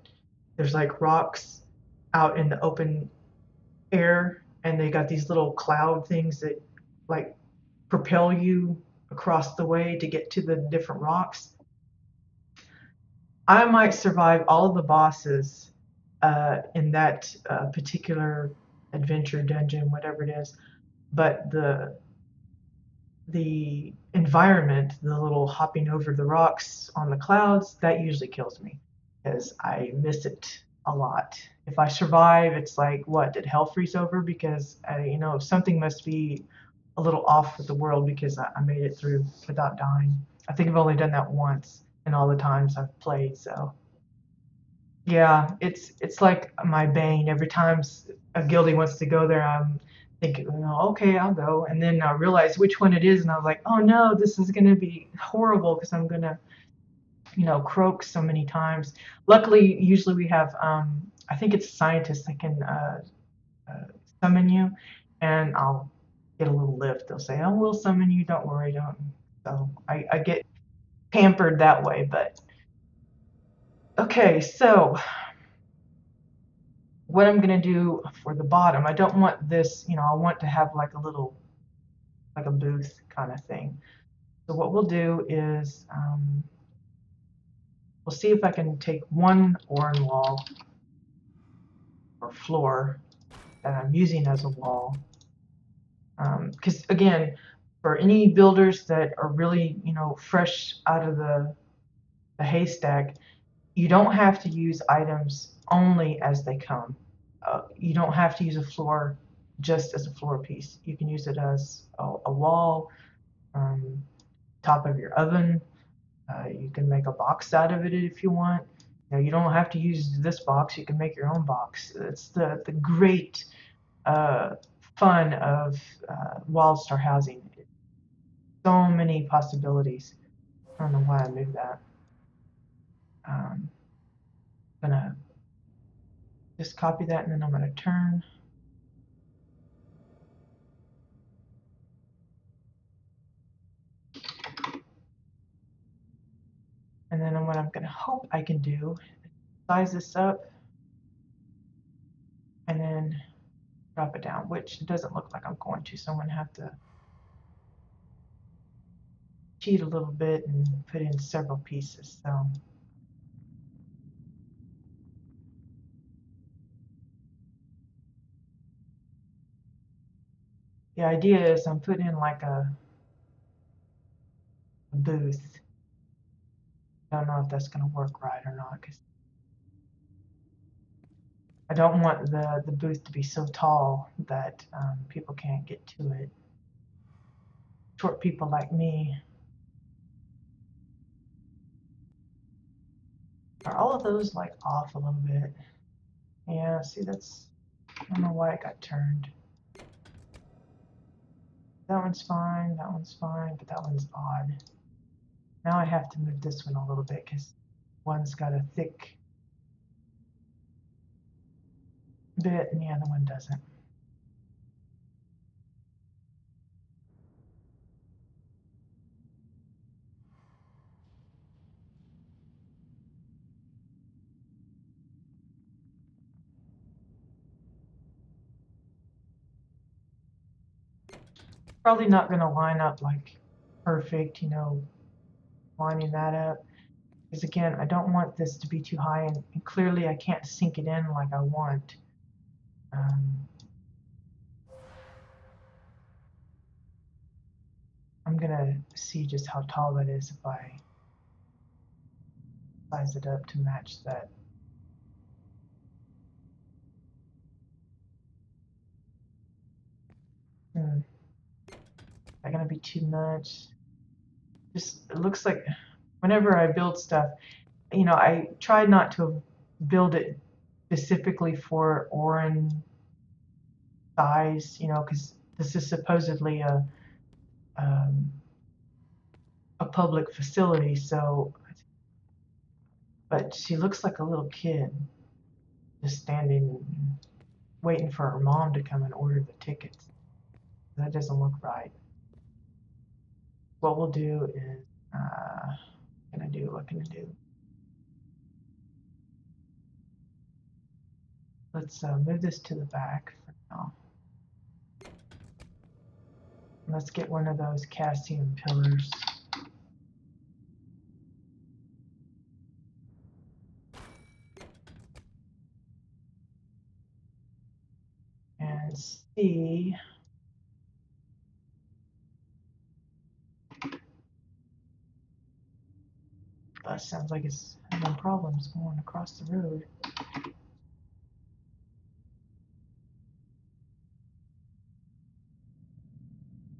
A: there's like rocks out in the open air, and they got these little cloud things that like propel you across the way to get to the different rocks. I might survive all of the bosses in that particular adventure dungeon, whatever it is, but the environment, the little hopping over the rocks on the clouds, that usually kills me because I miss it a lot. If I survive, it's like, what, did hell freeze over? Because, something must be a little off with the world because I made it through without dying. I think I've only done that once in all the times I've played, so. Yeah, it's like my bane. Every time a guildie wants to go there, I'm thinking, okay, I'll go. And then I realize which one it is, and I was like, oh no, this is gonna be horrible because I'm gonna, croak so many times. Luckily, usually we have, I think it's scientists that can uh, summon you, and I'll get a little lift. They'll say, oh, we'll summon you. Don't worry, don't. So I get pampered that way. But okay, so what I'm going to do for the bottom, I don't want this, I want to have like a little, like a booth kind of thing. So what we'll do is we'll see if I can take one orange wall or floor that I'm using as a wall. Because again, for any builders that are really, fresh out of the haystack, you don't have to use items only as they come. You don't have to use a floor just as a floor piece. You can use it as a wall, top of your oven. You can make a box out of it if you want. You don't have to use this box. You can make your own box. It's the great uh, fun of WildStar housing. So many possibilities. I don't know why I moved that. I'm gonna just copy that, and then I'm gonna turn. And then what I'm gonna hope I can do is size this up and then drop it down, which doesn't look like I'm going to, so I'm gonna have to cheat a little bit and put in several pieces. So the idea is I'm putting in like a booth. I don't know if that's gonna work right or not, because I don't want the booth to be so tall that people can't get to it. Short people like me. Are all of those like off a little bit? Yeah, see, I don't know why it got turned. That one's fine, but that one's odd. Now I have to move this one a little bit because one's got a thick bit and the other one doesn't. Probably not going to line up like perfect, lining that up. Because again, I don't want this to be too high, and clearly I can't sink it in like I want. I'm gonna see just how tall that is if I size it up to match that. Is that gonna be too much? Just, it looks like whenever I build stuff, you know, I try not to build it specifically for Orin size, you know, because this is supposedly um, a public facility, so, but she looks like a little kid just standing, waiting for her mom to come and order the tickets. That doesn't look right. What we'll do is, what can I do? Let's move this to the back for now. Let's get one of those Cassian pillars. And see. Bus sounds like it's having problems going across the road.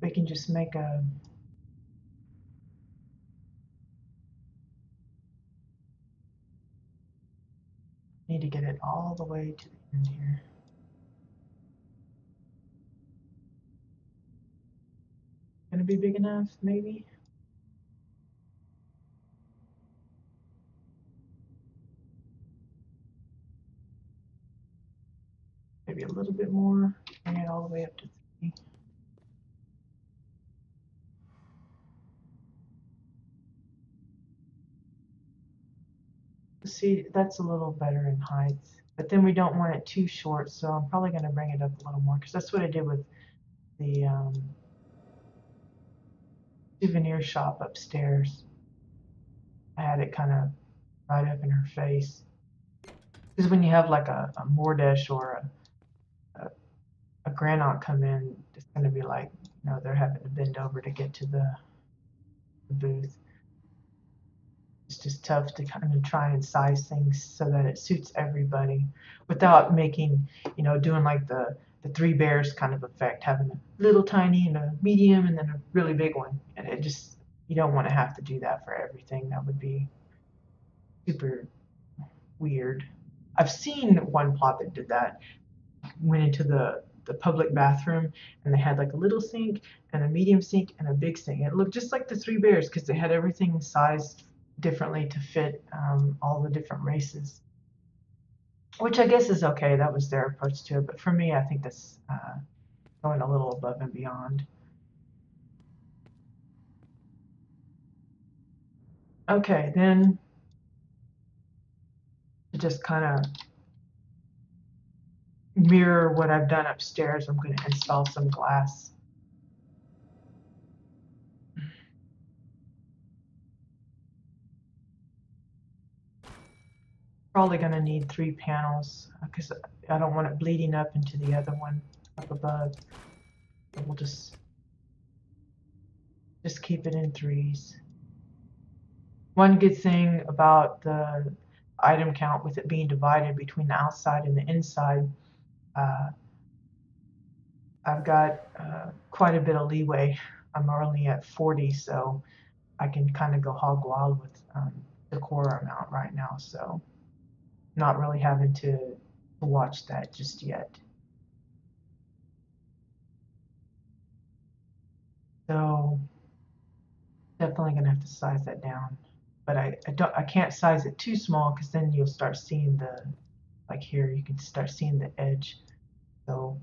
A: We can just make a need to get it all the way to the end here. Gonna be big enough, maybe? Maybe a little bit more. Bring it all the way up to 3. See, that's a little better in height. But then we don't want it too short, so I'm probably going to bring it up a little more, because that's what I did with the souvenir shop upstairs. I had it kind of right up in her face. Because when you have like a Mordesh or a Granite come in, it's going to be like, you know, they're having to bend over to get to the booth. It's just tough to kind of try and size things so that it suits everybody without making, you know, doing like the Three Bears kind of effect, having a little tiny and a medium and then a really big one. And it just, you don't want to have to do that for everything. That would be super weird. I've seen one plot that did that. Went into the public bathroom and they had like a little sink and a medium sink and a big sink. It looked just like the Three Bears because they had everything sized differently to fit all the different races, which I guess is okay. That was their approach to it. But for me, I think that's going a little above and beyond. Okay, then to just kind of mirror what I've done upstairs, I'm going to install some glass. Probably going to need 3 panels because I don't want it bleeding up into the other one up above. So we'll just keep it in 3s. One good thing about the item count with it being divided between the outside and the inside, I've got quite a bit of leeway. I'm only at 40, so I can kind of go hog wild with the core amount right now. So not really having to watch that just yet. So definitely gonna have to size that down. But I can't size it too small because then you'll start seeing the, like here, you can start seeing the edge. So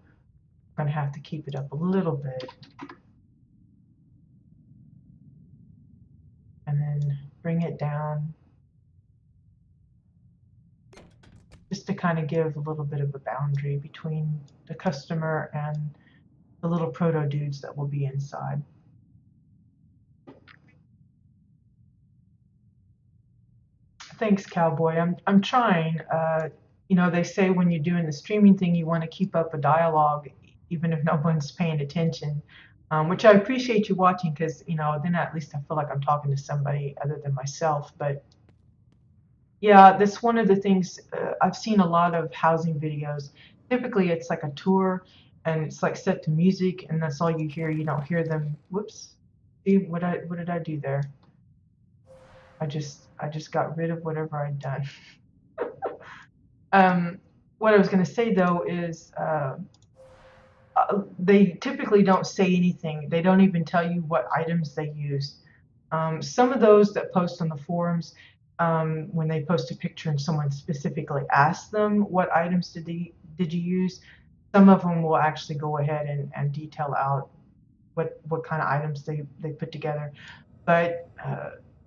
A: I'm gonna have to keep it up a little bit. And then bring it down just to kind of give a little bit of a boundary between the customer and the little proto dudes that will be inside. Thanks, Cowboy. I'm trying. You know, they say when you're doing the streaming thing, you want to keep up a dialogue, even if no one's paying attention. which I appreciate you watching because, then at least I feel like I'm talking to somebody other than myself. But yeah, that's one of the things. I've seen a lot of housing videos. Typically, it's like a tour and it's like set to music, and that's all you hear. You don't hear them. Whoops. See what did I do there? I just got rid of whatever I'd done. Um, what I was going to say though is they typically don't say anything. They don't even tell you what items they use. Some of those that post on the forums, when they post a picture and someone specifically asks them what items did you use, some of them will actually go ahead and detail out what kind of items they put together. But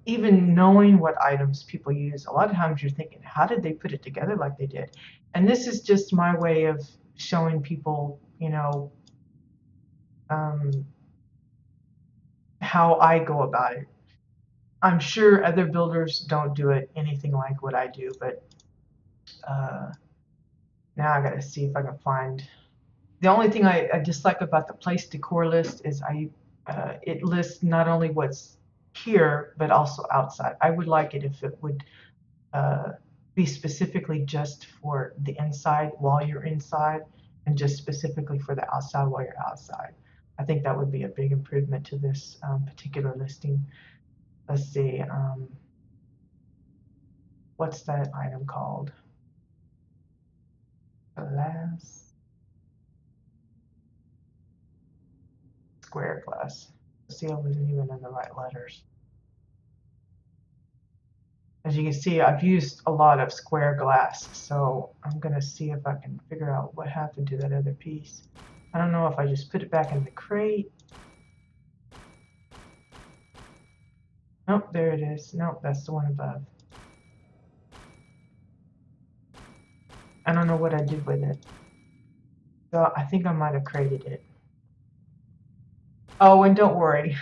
A: even knowing what items people use, a lot of times you're thinking, how did they put it together like they did? And this is just my way of showing people, um, how I go about it. I'm sure other builders don't do it anything like what I do, but uh, now I gotta see if I can find. The only thing I dislike about the place decor list is it lists not only what's here but also outside. I would like it if it would uh, be specifically just for the inside while you're inside, and just specifically for the outside while you're outside. I think that would be a big improvement to this particular listing. Let's see, what's that item called? Glass, square glass. See, I wasn't even in the right letters. As you can see, I've used a lot of square glass, so I'm gonna see if I can figure out what happened to that other piece. I don't know if I just put it back in the crate. Nope, there it is. Nope, that's the one above. I don't know what I did with it. So I think I might have crated it. Oh, and don't worry.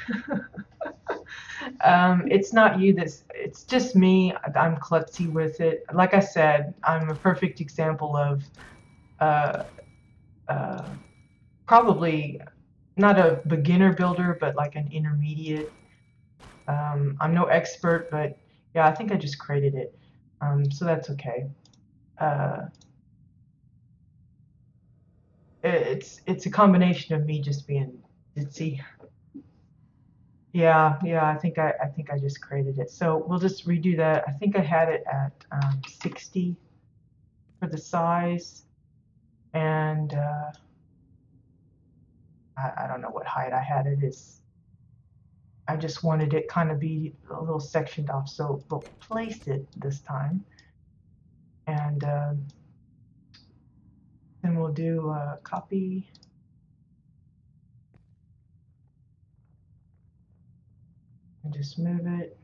A: It's not you it's just me. I'm klutzy with it. Like I said, I'm a perfect example of uh, uh, probably not a beginner builder, but like an intermediate. I'm no expert, but yeah, I think I just created it. So that's okay. Uh, it's a combination of me just being ditzy. Yeah, yeah, I think I just created it. So we'll just redo that. I think I had it at 60 for the size, and I don't know what height I had it is. I just wanted it kind of be a little sectioned off, so we'll place it this time, and then we'll do copy and just move it.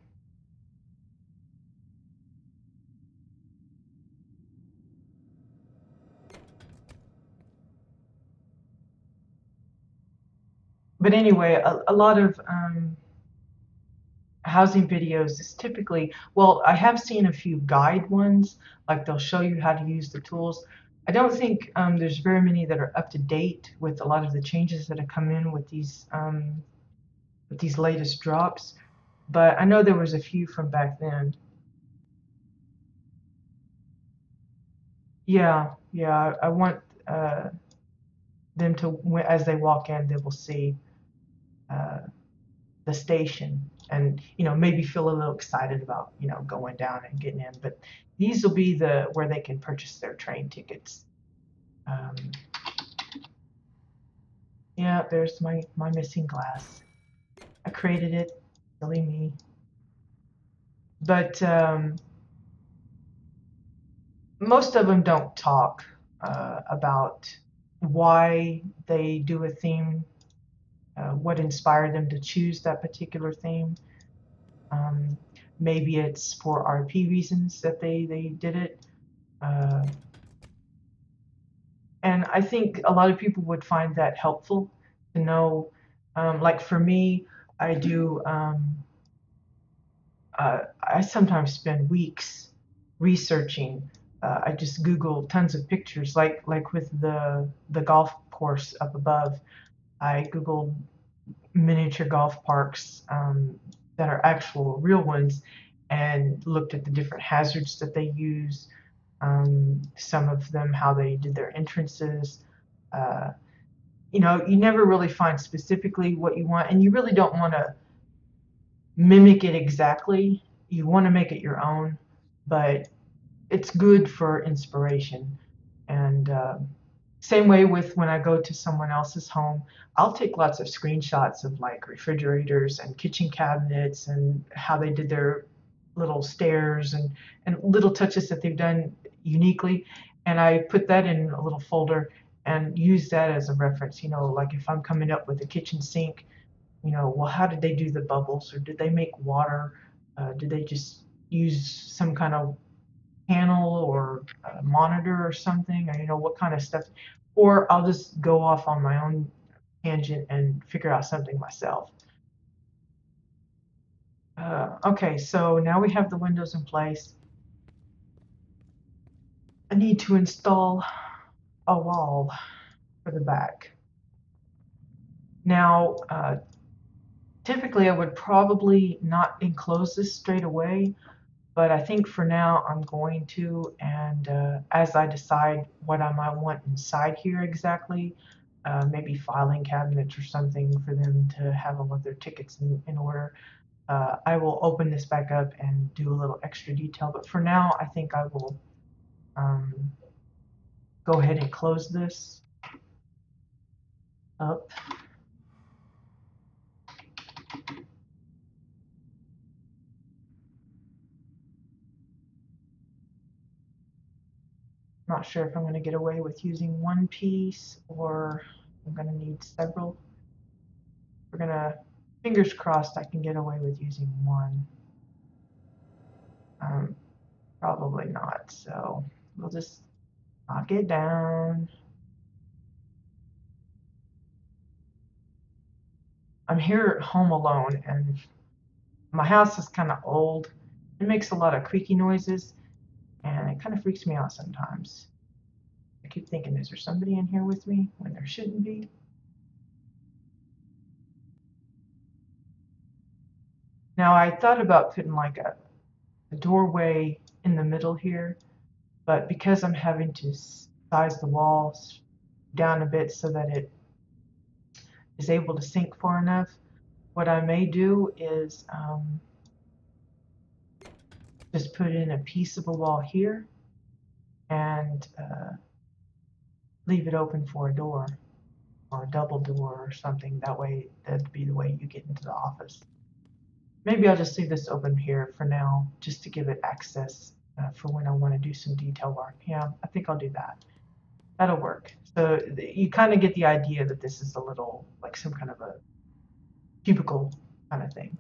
A: But anyway, a lot of housing videos is typically, well, I have seen a few guide ones, like they'll show you how to use the tools. I don't think there's very many that are up to date with a lot of the changes that have come in with these latest drops, but I know there was a few from back then. Yeah, yeah, I want them to, as they walk in, they will see uh, the station, and maybe feel a little excited about going down and getting in. But these will be the where they can purchase their train tickets. um, yeah, there's my missing glass. I created it, silly me. But most of them don't talk about why they do a theme, what inspired them to choose that particular theme. um, Maybe it's for RP reasons that they did it. Uh, and I think a lot of people would find that helpful to know. Like for me, I do. I sometimes spend weeks researching. I just Google tons of pictures, like with the golf course up above. I Googled miniature golf parks that are actual real ones, and looked at the different hazards that they use, some of them how they did their entrances. Uh, you never really find specifically what you want, and you really don't want to mimic it exactly. You want to make it your own, but it's good for inspiration. And same way with when I go to someone else's home, I'll take lots of screenshots of like refrigerators and kitchen cabinets and how they did their little stairs and little touches that they've done uniquely. And I put that in a little folder and use that as a reference. Like if I'm coming up with a kitchen sink, well, how did they do the bubbles, or did they make water? Did they just use some kind of panel or a monitor or something, or what kind of stuff? Or I'll just go off on my own tangent and figure out something myself. Okay, so now we have the windows in place. I need to install a wall for the back. Now, typically I would probably not enclose this straight away, but I think for now I'm going to, and as I decide what I might want inside here exactly, maybe filing cabinets or something for them to have all of their tickets in order, I will open this back up and do a little extra detail. But for now, I think I will um, go ahead and close this up. Not sure if I'm going to get away with using one piece or I'm going to need several. We're going to, fingers crossed, I can get away with using one. Probably not, so we'll just knock it down. I'm here home alone, and my house is kind of old. It makes a lot of creaky noises, and it kind of freaks me out sometimes. I keep thinking, is there somebody in here with me when there shouldn't be? Now, I thought about putting like a doorway in the middle here, but because I'm having to size the walls down a bit so that it is able to sink far enough, what I may do is just put in a piece of a wall here and leave it open for a door or a double door or something. That way, that'd be the way you get into the office. Maybe I'll just leave this open here for now, just to give it access for when I want to do some detail work. Yeah, I think I'll do that. That'll work. So you kind of get the idea that this is a little like some kind of a cubicle kind of thing.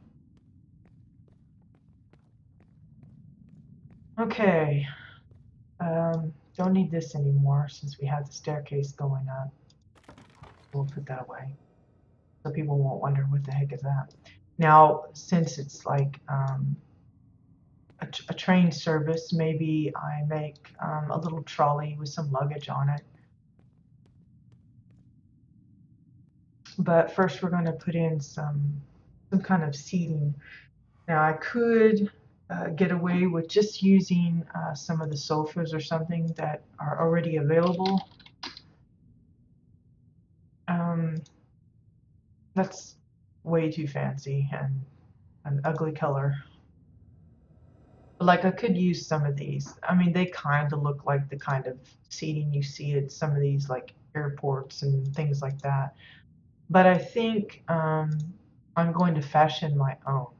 A: Okay, don't need this anymore since we have the staircase going up. We'll put that away so people won't wonder what the heck is that. Now, since it's like a train service, maybe I make a little trolley with some luggage on it. But first we're going to put in some kind of seating. Now I could get away with just using some of the sofas or something that are already available. That's way too fancy and an ugly color. Like I could use some of these. I mean, they kind of look like the kind of seating you see at some of these like airports and things like that. But I think I'm going to fashion my own.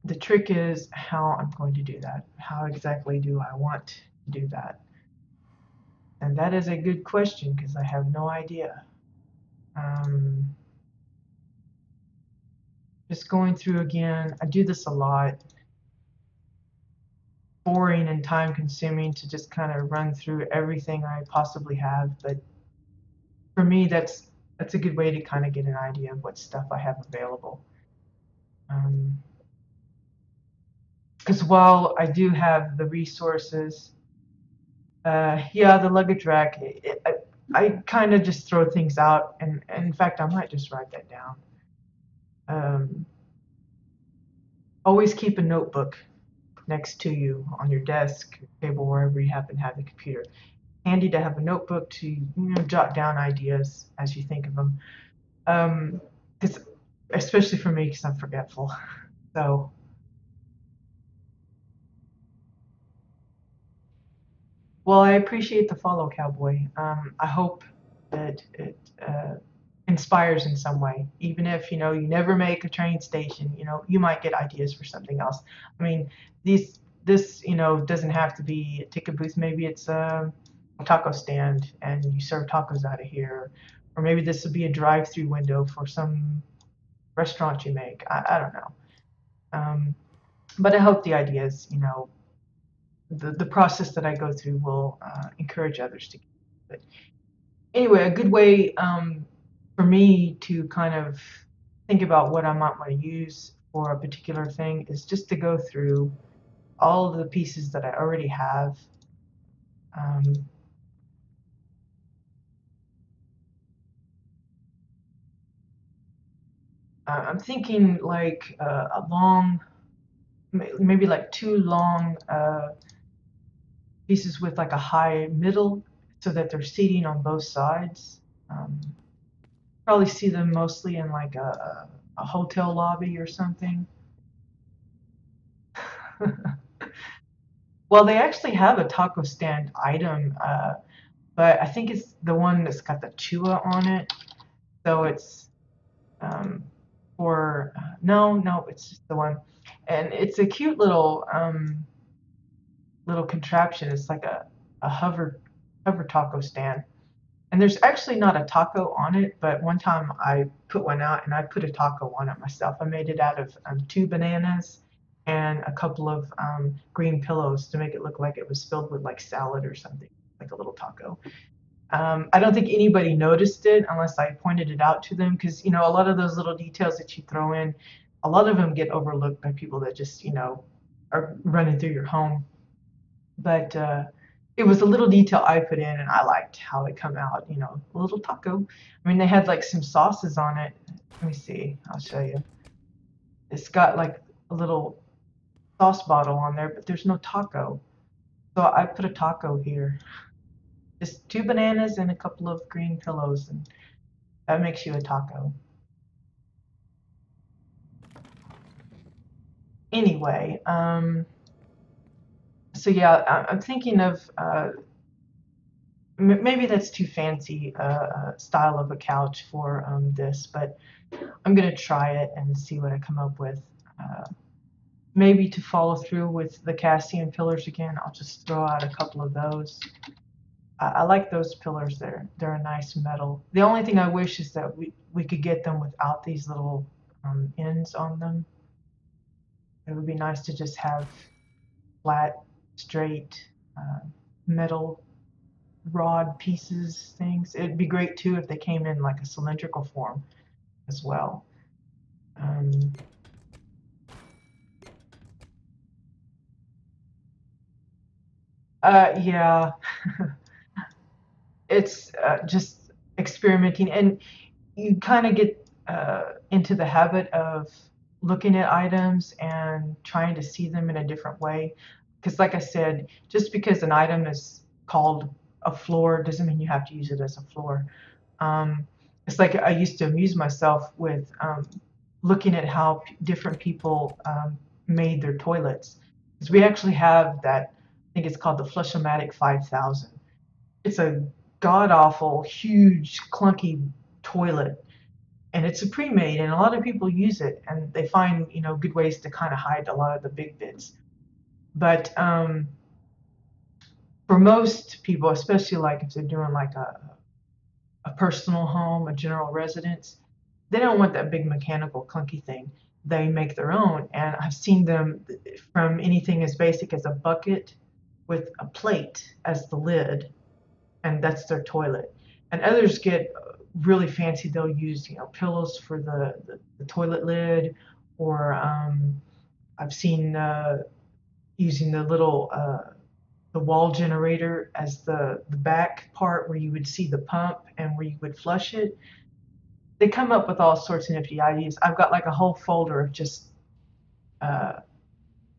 A: The trick is how I'm going to do that. How exactly do I want to do that? And that is a good question because I have no idea. Just going through again, I do this a lot. Boring and time consuming to just kind of run through everything I possibly have, but for me that's a good way to kind of get an idea of what stuff I have available. Because while I do have the resources, yeah, the luggage rack, I kind of just throw things out, and in fact, I might just write that down. Um, Always keep a notebook next to you on your desk, table, wherever you happen to have the computer. Handy to have a notebook to jot down ideas as you think of them. Because especially for me, because I'm forgetful. So, well, I appreciate the follow, Cowboy. I hope that it inspires in some way, even if you never make a train station. You might get ideas for something else. I mean, this doesn't have to be a ticket booth. Maybe it's a taco stand, and you serve tacos out of here, or maybe this would be a drive-through window for some restaurant you make. I don't know. Um, but I hope the ideas, the process that I go through will encourage others to. But anyway, a good way for me to kind of think about what I might want to use for a particular thing is just to go through all of the pieces that I already have. Um, I'm thinking like a long, maybe like two long pieces with like a high middle so that they're seating on both sides. Um, Probably see them mostly in like a hotel lobby or something. Well, they actually have a taco stand item, but I think it's the one that's got the chua on it. So it's um, for no, no, it's just the one, and it's a cute little contraption. It's like a hover taco stand. And there's actually not a taco on it, but one time I put one out and I put a taco on it myself. I made it out of two bananas and a couple of green pillows to make it look like it was filled with like salad or something, like a little taco. I don't think anybody noticed it unless I pointed it out to them because, a lot of those little details that you throw in, a lot of them get overlooked by people that just, are running through your home. But it was a little detail I put in, and I liked how it come out. A little taco. I mean, they had like some sauces on it. Let me see. I'll show you. It's got like a little sauce bottle on there, but there's no taco. So I put a taco here. Just two bananas and a couple of green pillows, and that makes you a taco. Anyway, so yeah, I'm thinking of maybe that's too fancy style of a couch for this, but I'm gonna try it and see what I come up with. Uh, Maybe to follow through with the Cassian pillars again, I'll just throw out a couple of those. I like those pillars. They're a nice metal. The only thing I wish is that we could get them without these little ends on them. It would be nice to just have flat, straight metal rod pieces, things. It'd be great too if they came in like a cylindrical form as well. Um, yeah, it's just experimenting, and you kind of get into the habit of looking at items and trying to see them in a different way. Because, like I said, just because an item is called a floor doesn't mean you have to use it as a floor. Um, it's like I used to amuse myself with looking at how different people made their toilets. Because we actually have that, I think it's called the Flushomatic 5000. It's a god awful, huge, clunky toilet, and it's a pre-made, and a lot of people use it, and they find good ways to kind of hide a lot of the big bits. But for most people, especially like if they're doing like a personal home, a general residence, they don't want that big mechanical clunky thing. They make their own, and I've seen them from anything as basic as a bucket with a plate as the lid, and that's their toilet. And others get really fancy. They'll use pillows for the toilet lid, or I've seen using the little the wall generator as the back part where you would see the pump and where you would flush it. They come up with all sorts of nifty ideas. I've got like a whole folder of just uh,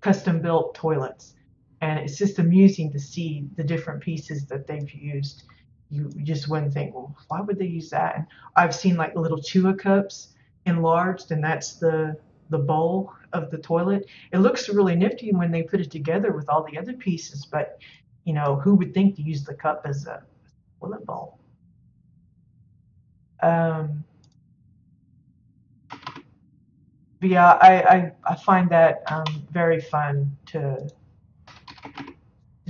A: custom built toilets, and it's just amusing to see the different pieces that they've used. You just wouldn't think, well, why would they use that? And I've seen like little chewa cups enlarged, and that's the bowl of the toilet. It looks really nifty when they put it together with all the other pieces, but who would think to use the cup as a toilet bowl? Um, but yeah, I find that very fun to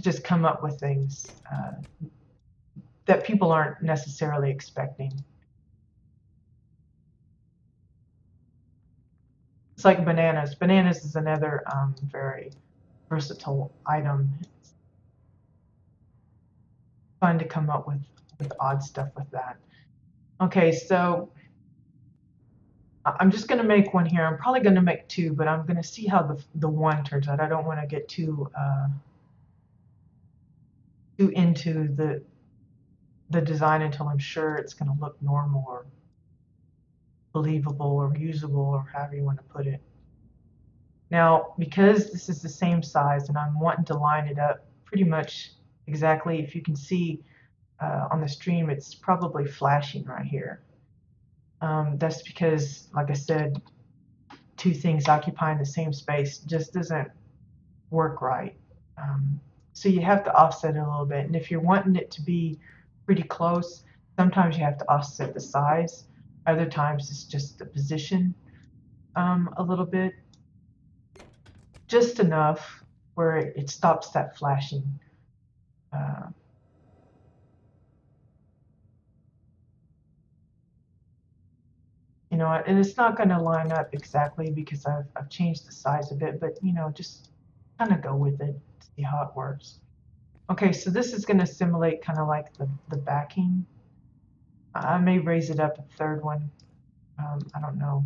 A: just come up with things that people aren't necessarily expecting. It's like bananas. Bananas is another very versatile item. It's fun to come up with odd stuff with that. Okay, so I'm just going to make one here. I'm probably going to make two, but I'm going to see how the one turns out. I don't want to get too into the design until I'm sure it's going to look normal or believable or usable or however you want to put it. Now, because this is the same size and I'm wanting to line it up pretty much exactly, if you can see on the stream, it's probably flashing right here. That's because, like I said, two things occupying the same space just doesn't work right. So you have to offset it a little bit. And if you're wanting it to be pretty close, sometimes you have to offset the size. Other times it's just the position a little bit, just enough where it stops that flashing. Uh, and it's not going to line up exactly because I've changed the size a bit, but just kind of go with it, see how it works. Okay, so this is going to simulate kind of like the backing. I may raise it up a third one. I don't know.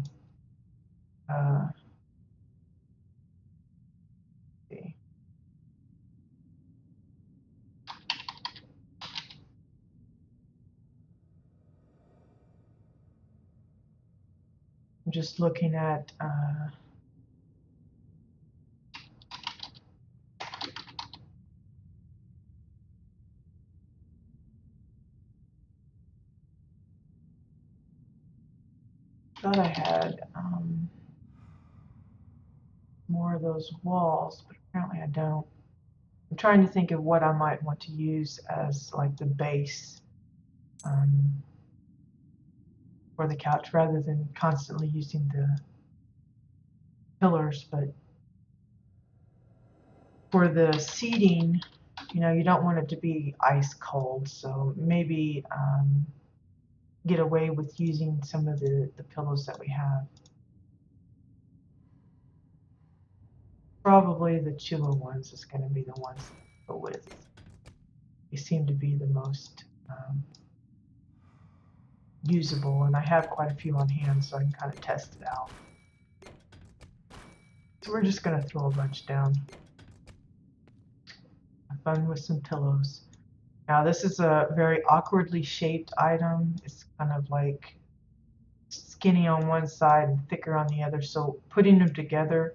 A: See. I'm just looking at thought I had more of those walls, but apparently I don't. I'm trying to think of what I might want to use as like the base for the couch rather than constantly using the pillars. But for the seating, you don't want it to be ice cold, so maybe get away with using some of the pillows that we have. Probably the Chilla ones is going to be the ones to go with. They seem to be the most usable, and I have quite a few on hand, so I can kind of test it out. So we're just going to throw a bunch down. Have fun with some pillows. Now this is a very awkwardly shaped item. It's kind of like skinny on one side and thicker on the other, so putting them together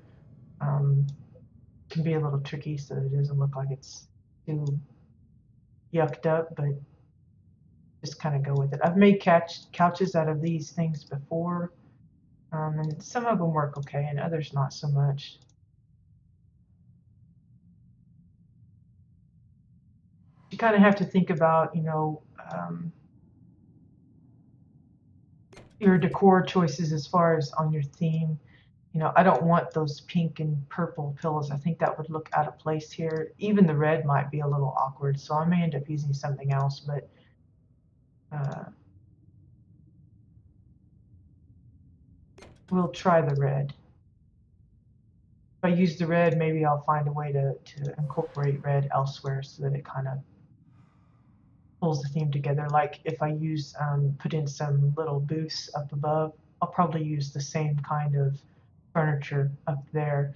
A: can be a little tricky so that it doesn't look like it's too yucked up, but just kind of go with it. I've made couches out of these things before, and some of them work okay and others not so much. You kind of have to think about, your decor choices as far as on your theme. I don't want those pink and purple pillows. I think that would look out of place here. Even the red might be a little awkward, so I may end up using something else, but we'll try the red. If I use the red, maybe I'll find a way to incorporate red elsewhere so that it kind of pulls the theme together. Like if I use put in some little booths up above, I'll probably use the same kind of furniture up there.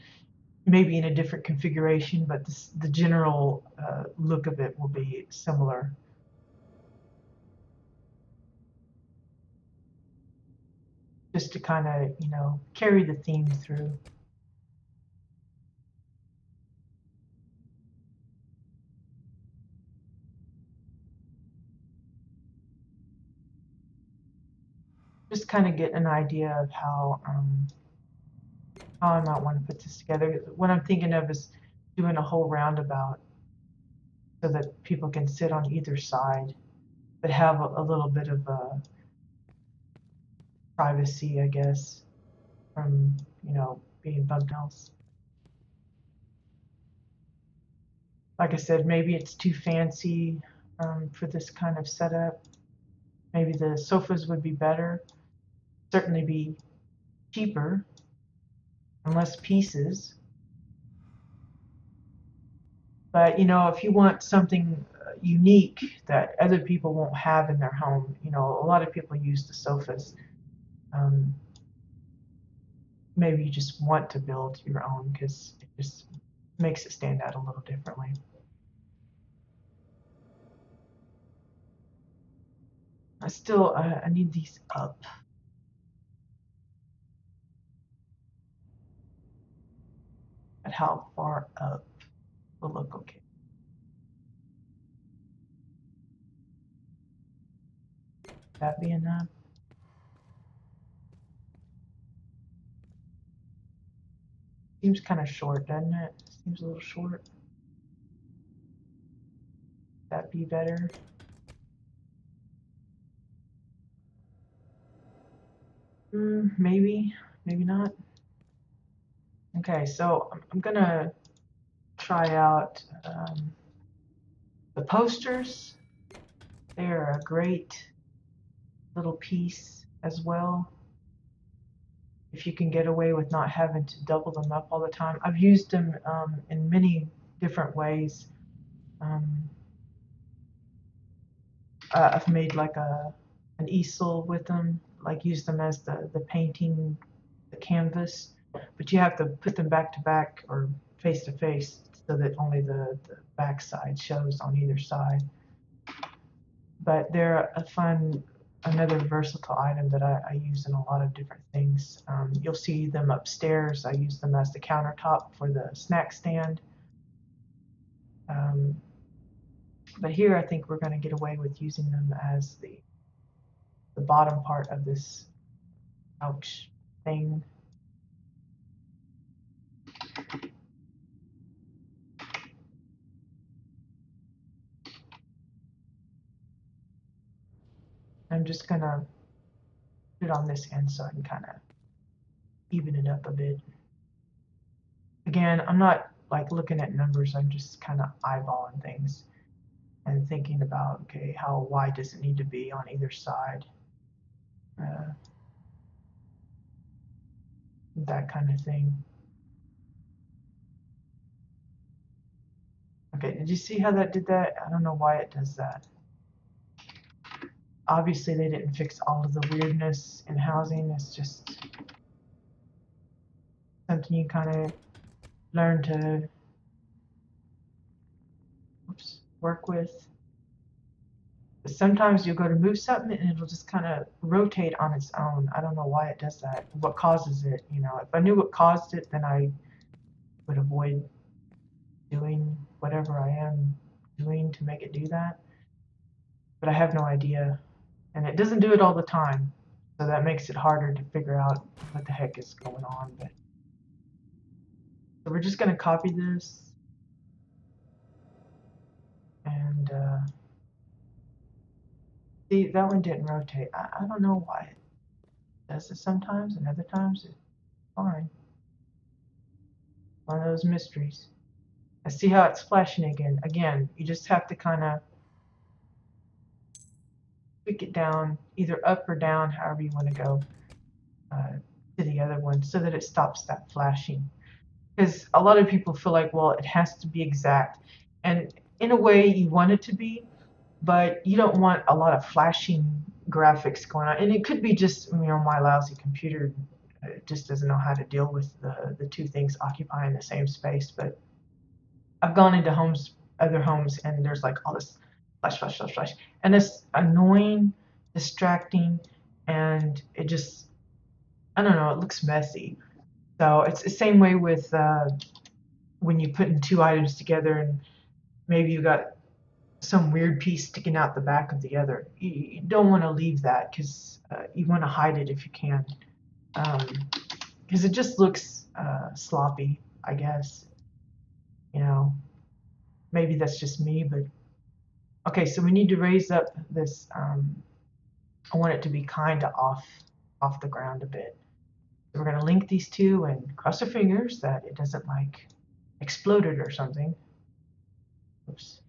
A: maybe in a different configuration, but the general look of it will be similar. Just to kind of, carry the theme through. Just kind of get an idea of how I might want to put this together. What I'm thinking of is doing a whole roundabout so that people can sit on either side, but have a little bit of privacy, I guess, from being bumped else. Like I said, maybe it's too fancy for this kind of setup. Maybe the sofas would be better. Certainly be cheaper and less pieces. But if you want something unique that other people won't have in their home, a lot of people use the sofas. Um, Maybe you just want to build your own because it just makes it stand out a little differently. I need these up. At how far up will look okay. That be enough? Seems kind of short, doesn't it? Seems a little short. That be better? Maybe, maybe not. Okay, so I'm gonna try out the posters. They're a great little piece as well. If you can get away with not having to double them up all the time. I've used them in many different ways. Um, I've made like an easel with them, like use them as the painting, the canvas, but you have to put them back to back or face to face so that only the back side shows on either side. But they're another versatile item that I use in a lot of different things. You'll see them upstairs. I use them as the countertop for the snack stand. Um, but here I think we're going to get away with using them as the bottom part of this couch thing. I'm just going to put it on this end so I can kind of even it up a bit. Again, I'm not like looking at numbers. I'm just kind of eyeballing things and thinking about, okay, how wide does it need to be on either side? That kind of thing. Okay, did you see how that did that? I don't know why it does that. Obviously, they didn't fix all of the weirdness in housing. It's just something you kind of learn to work with. But sometimes you'll go to move something and it'll just kind of rotate on its own. I don't know why it does that. What causes it? If I knew what caused it, then I would avoid doing whatever I am doing to make it do that. But I have no idea. And it doesn't do it all the time. So that makes it harder to figure out what the heck is going on. But so we're just going to copy this. And see, that one didn't rotate. I don't know why it does it sometimes, and other times it's fine. One of those mysteries. I see how it's flashing again. Again, you just have to kind of tweak it down, either up or down, however you want to go to the other one, so that it stops that flashing. Because a lot of people feel like, well, it has to be exact. And in a way, you want it to be, but you don't want a lot of flashing graphics going on. And it could be just, my lousy computer it just doesn't know how to deal with the two things occupying the same space. But I've gone into other homes, and there's like all this flash, flash, flash, flash, and it's annoying, distracting, and it just, I don't know, it looks messy. So it's the same way with when you put in two items together, and maybe you got some weird piece sticking out the back of the other. You don't want to leave that because you want to hide it if you can, because it just looks sloppy, I guess. You know, maybe that's just me, but okay. So we need to raise up this. I want it to be kind of off the ground a bit. So we're gonna link these two and cross our fingers that it doesn't like explode it or something. Oops.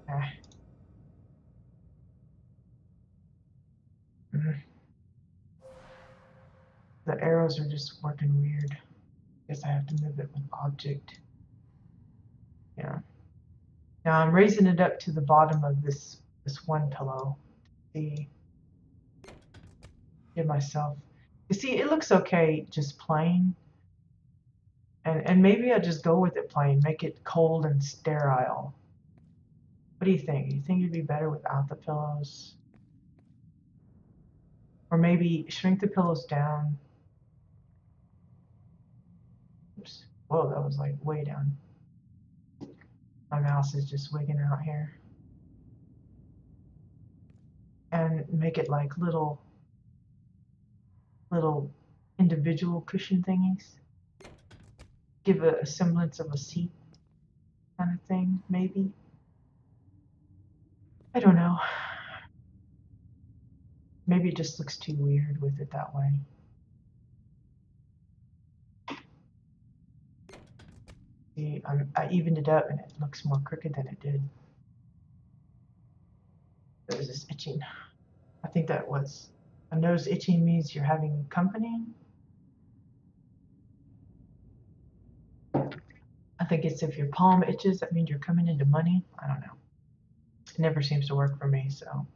A: Ah. The arrows are just working weird. Guess I have to move it with object. Yeah. Now I'm raising it up to the bottom of this one pillow. See, give myself. You see, it looks okay just plain, and maybe I just go with it plain, make it cold and sterile. What do you think? Do you think it'd be better without the pillows? Or maybe shrink the pillows down. Oops. Whoa, that was like way down. My mouse is just wigging out here. And make it like little individual cushion thingies. Give a semblance of a seat kind of thing, maybe. I don't know. Maybe it just looks too weird with it that way. See, I evened it up and it looks more crooked than it did. There was this itching. I think that was, a nose itching means you're having company. I think it's if your palm itches, that means you're coming into money. I don't know. It never seems to work for me, so.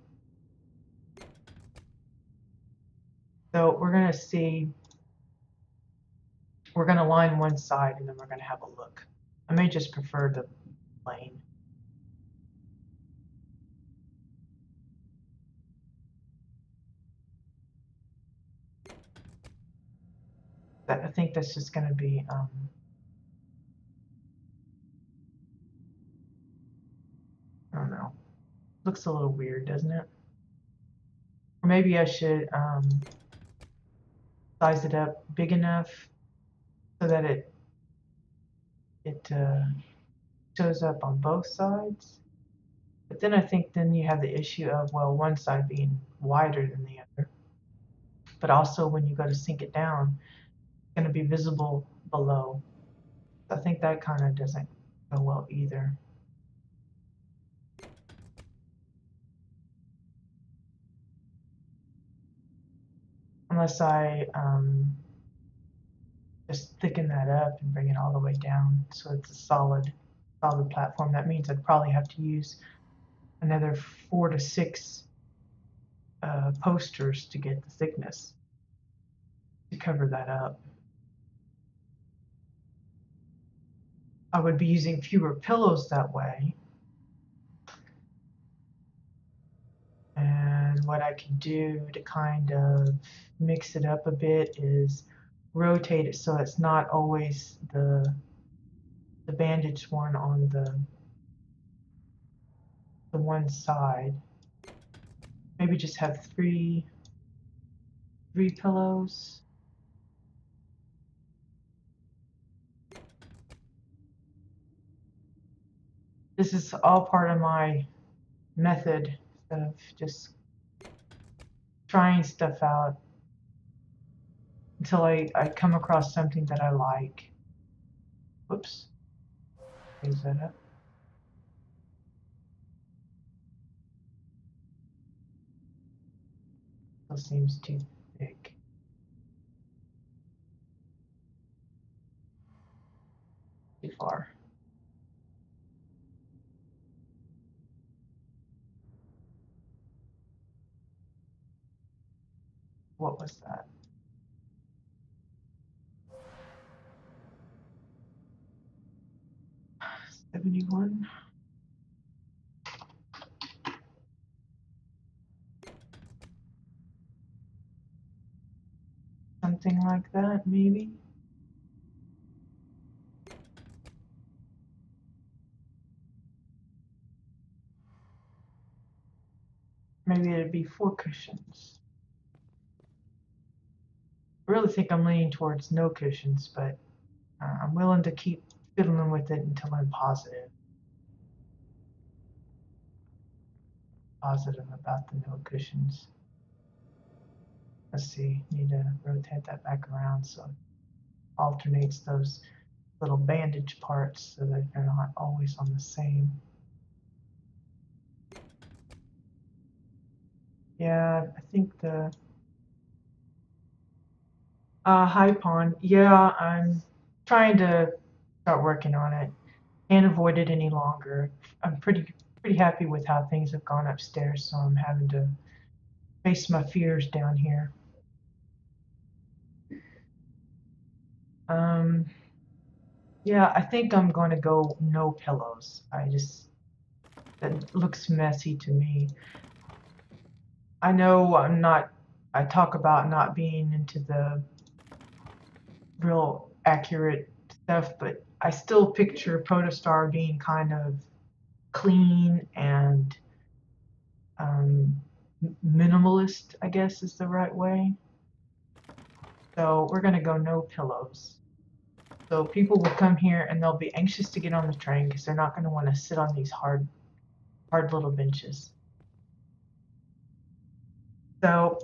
A: So we're gonna see, we're gonna line one side and then we're gonna have a look. I may just prefer the plain. I think that's just gonna be, I don't know. Looks a little weird, doesn't it? Or maybe I should size it up big enough so that it shows up on both sides. But then I think then you have the issue of, well, one side being wider than the other. But also when you go to sink it down, it's going to be visible below. I think that kind of doesn't go well either. Unless I just thicken that up and bring it all the way down so it's a solid platform. That means I'd probably have to use another 4 to 6 posters to get the thickness to cover that up. I would be using fewer pillows that way. And what I can do to kind of mix it up a bit is rotate it so it's not always the bandaged one on the one side. Maybe just have three pillows. This is all part of my method of just trying stuff out until I come across something that I like. Whoops. Raise that up. Still seems too thick. Too far. what was that? $71. Something like that, maybe. Maybe it'd be 4 cushions. I really think I'm leaning towards no cushions, but I'm willing to keep fiddling with it until I'm positive about the no cushions. Let's see, need to rotate that back around so it alternates those little bandage parts so that they're not always on the same. Yeah, I think the high pond. Yeah, I'm trying to start working on it. Can't avoid it any longer. I'm pretty happy with how things have gone upstairs, so I'm having to face my fears down here. Um, yeah, I think I'm going to go no pillows. That looks messy to me. I know I talk about not being into the real accurate stuff, but I still picture Protostar being kind of clean and um, minimalist, I guess is the right way. So we're going to go no pillows. So people will come here and they'll be anxious to get on the train because they're not going to want to sit on these hard little benches. So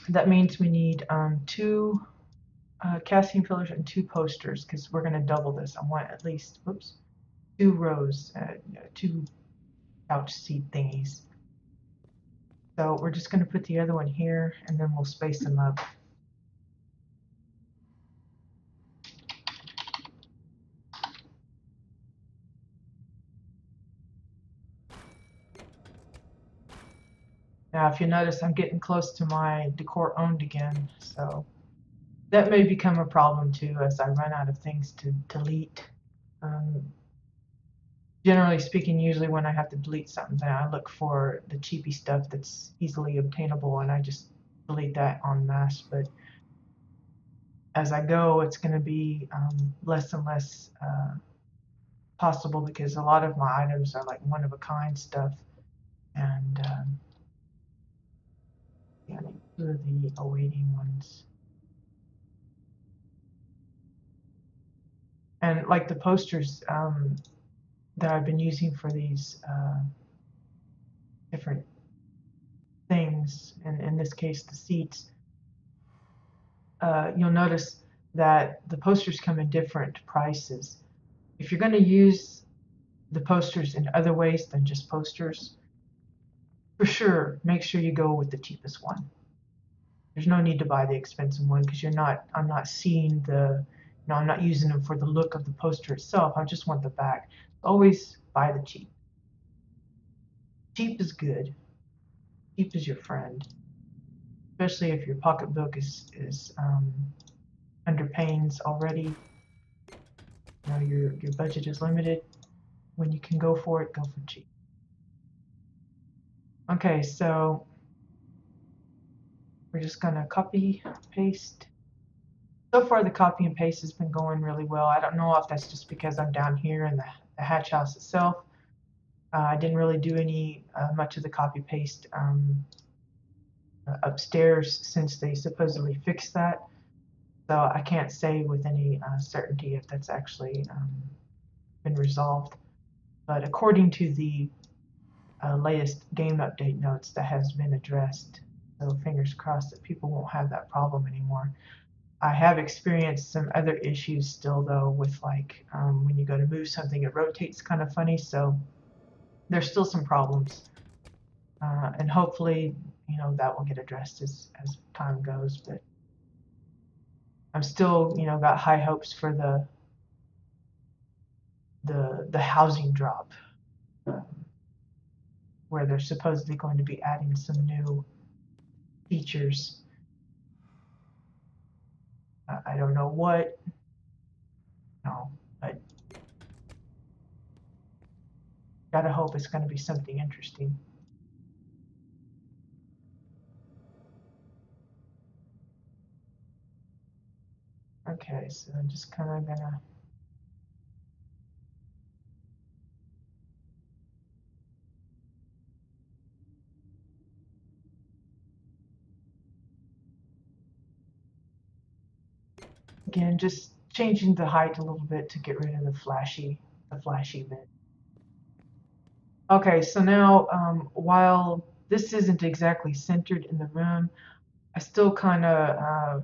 A: that means we need 2 casting fillers and 2 posters because we're going to double this. I want at least, 2 rows, 2 couch seat thingies. So we're just going to put the other one here and then we'll space them up. Now, if you notice, I'm getting close to my decor owned again, so that may become a problem too as I run out of things to delete. Generally speaking, usually when I have to delete something, I look for the cheapy stuff that's easily obtainable and I just delete that en masse. But as I go, it's going to be less and less possible because a lot of my items are like one of a kind stuff. And yeah, these are the awaiting ones. And like the posters that I've been using for these different things, and in this case, the seats, you'll notice that the posters come in different prices. If you're going to use the posters in other ways than just posters, for sure, make sure you go with the cheapest one. There's no need to buy the expensive one because I'm not seeing I'm not using them for the look of the poster itself. I just want the back. Always buy the cheap. Cheap is good. Cheap is your friend, especially if your pocketbook is under pains already. You know, your budget is limited. When you can go for it, go for cheap. Okay, so we're just gonna copy, paste. So far the copy and paste has been going really well. I don't know if that's just because I'm down here in the hatch house itself. I didn't really do any much of the copy paste upstairs since they supposedly fixed that. So I can't say with any certainty if that's actually been resolved. But according to the latest game update notes, that has been addressed. So fingers crossed that people won't have that problem anymore. I have experienced some other issues still though with like when you go to move something, it rotates kind of funny. So there's still some problems. And hopefully, that will get addressed as time goes. But I'm still, got high hopes for the housing drop, where they're supposedly going to be adding some new features I don't know what, no, but gotta hope it's going to be something interesting. Okay, so I'm just kind of gonna again just changing the height a little bit to get rid of the flashy bit. Okay, so now while this isn't exactly centered in the room, I still kind of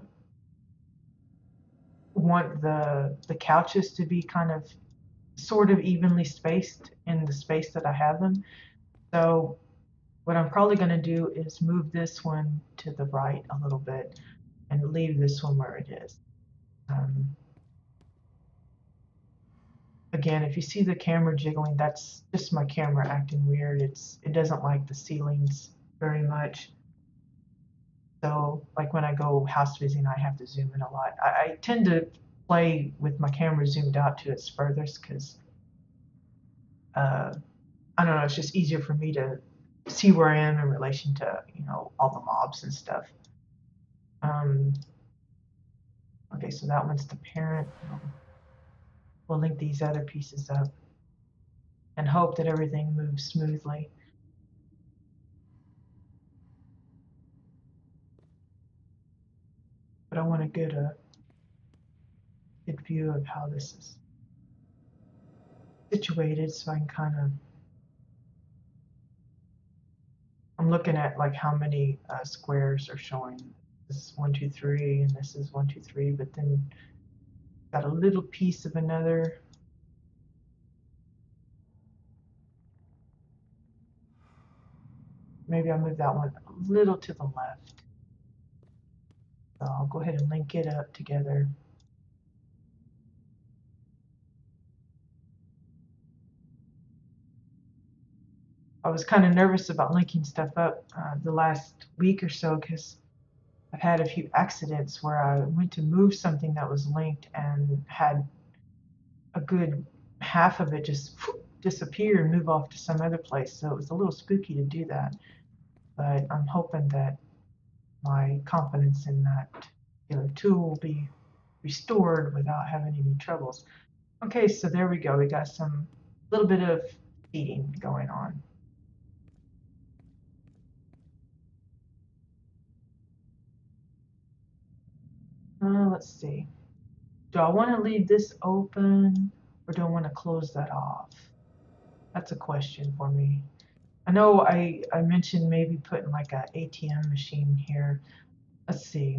A: want the couches to be kind of sort of evenly spaced in the space that I have them. So what I'm probably going to do is move this one to the right a little bit and leave this one where it is. Again, if you see the camera jiggling, that's just my camera acting weird. It doesn't like the ceilings very much. So like when I go house visiting, I have to zoom in a lot. I tend to play with my camera zoomed out to its furthest because I don't know, it's just easier for me to see where I am in relation to, all the mobs and stuff. Um, okay, so that one's the parent. We'll link these other pieces up and hope that everything moves smoothly. But I want to get a good view of how this is situated so I can kind of, I'm looking at like how many squares are showing. This is 1, 2, 3, and this is 1, 2, 3, but then got a little piece of another. Maybe I'll move that one a little to the left. So I'll go ahead and link it up together. I was kind of nervous about linking stuff up the last week or so because I've had a few accidents where I went to move something that was linked and had a good half of it just disappear and move off to some other place. So it was a little spooky to do that. But I'm hoping that my confidence in that particular tool will be restored without having any troubles. Okay, so there we go. We got some little bit of feeding going on. Let's see. Do I want to leave this open or do I want to close that off? That's a question for me. I know I mentioned maybe putting like a ATM machine here. Let's see.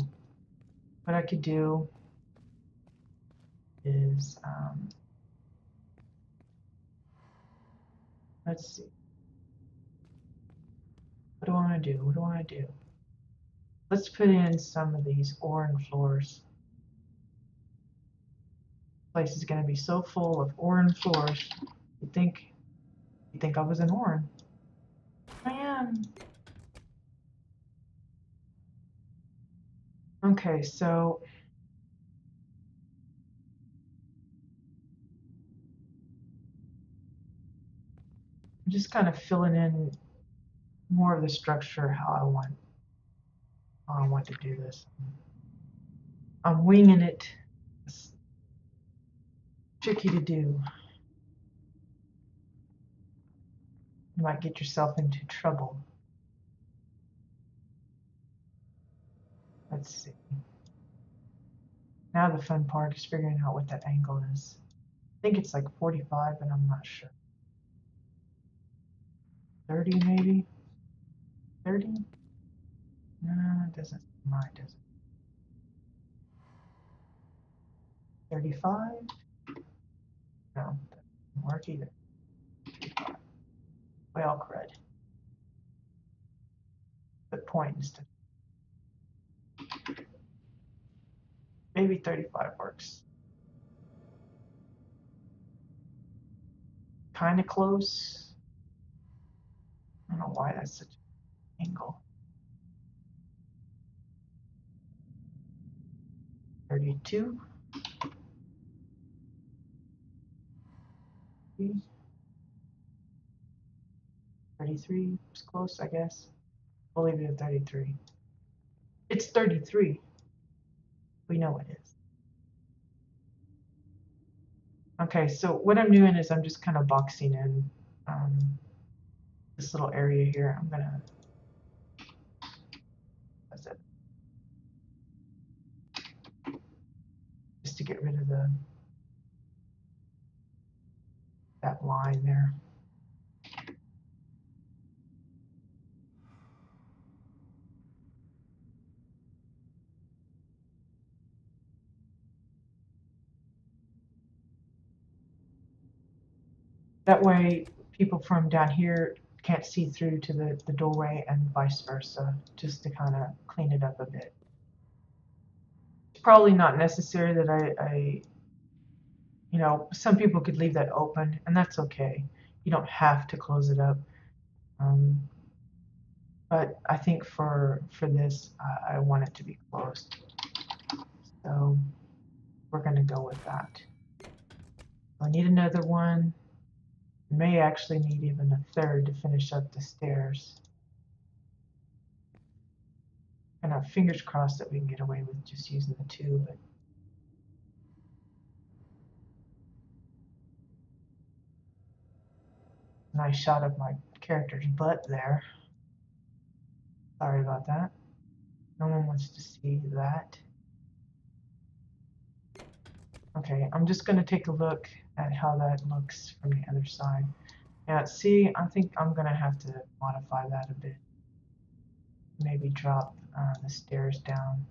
A: What I could do is, let's see. What do I want to do? What do I want to do? Let's put in some of these orange floors. Place is going to be so full of orange floors. You think I was an Orin. I am. Okay, so I'm just kind of filling in more of the structure how I want to do this. I'm winging it. It's tricky to do. You might get yourself into trouble. Let's see. Now the fun part is figuring out what that angle is. I think it's like 45, but I'm not sure. 30 maybe? 30? No, it doesn't. Mine doesn't. 35? No, that doesn't work either. Well, crud. But point instead. Maybe 35 works. Kind of close. I don't know why that's such an angle. 32. 33 is close, I guess. We'll leave it at 33. It's 33. We know it is. Okay, so what I'm doing is I'm just kind of boxing in this little area here. I'm gonna, that's it, just to get rid of that line there. That way, people from down here can't see through to the doorway and vice versa, just to kind of clean it up a bit. It's probably not necessary that I you know, some people could leave that open, and that's okay. You don't have to close it up. But I think for this, I want it to be closed. So we're going to go with that. I need another one. May actually need even a third to finish up the stairs. And our fingers crossed that we can get away with just using the two, but nice shot of my character's butt there. Sorry about that. No one wants to see that. Okay, I'm just going to take a look at how that looks from the other side. Yeah, see, I think I'm going to have to modify that a bit. Maybe drop the stairs down.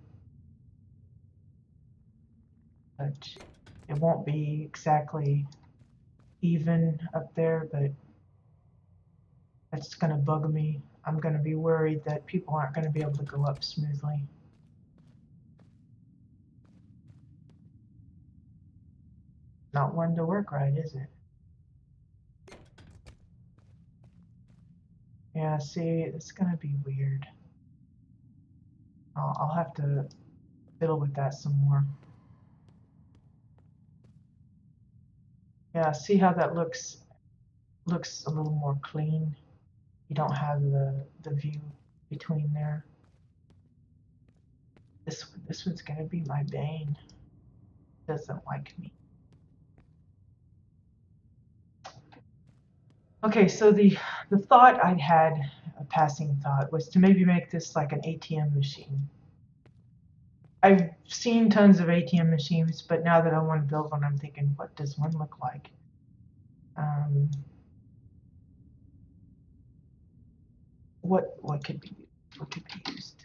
A: But it won't be exactly even up there, but that's going to bug me. I'm going to be worried that people aren't going to be able to go up smoothly. Not one to work right, is it? Yeah, see, it's going to be weird. I'll have to fiddle with that some more. Yeah, see how that looks a little more clean. You don't have the view between there. This one's gonna be my bane. Doesn't like me. Okay, so the thought I'd had, a passing thought, was to maybe make this like an ATM machine. I've seen tons of ATM machines, but now that I want to build one, I'm thinking, what does one look like? What could be used?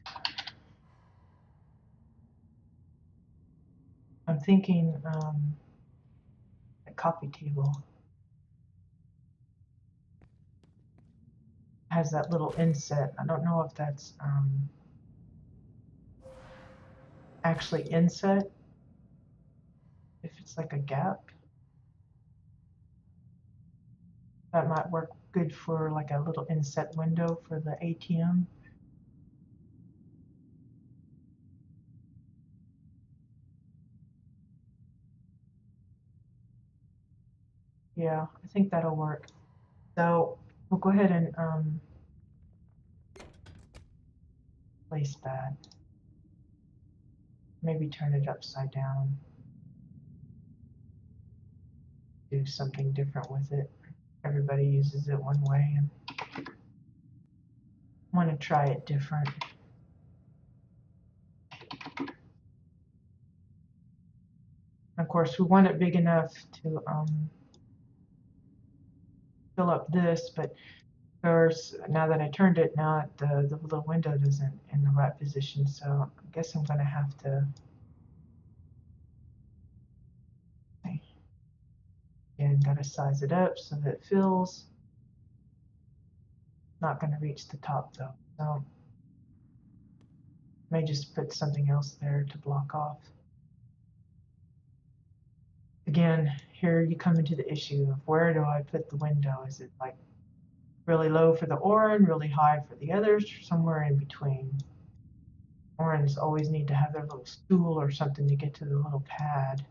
A: I'm thinking a coffee table has that little inset. I don't know if that's actually inset, if it's like a gap. That might work good for like a little inset window for the ATM. Yeah, I think that'll work. So we'll go ahead and place that. Maybe turn it upside down. Do something different with it. Everybody uses it one way, and I want to try it different. Of course, we want it big enough to fill up this, but of course, now that I turned it, now the little window isn't in the right position, so I guess I'm going to have to, again, got to size it up so that it fills. Not going to reach the top though, so may just put something else there to block off. Again, here you come into the issue of where do I put the window? Is it like really low for the orange, really high for the others, or somewhere in between? Orange always need to have their little stool or something to get to the little pad.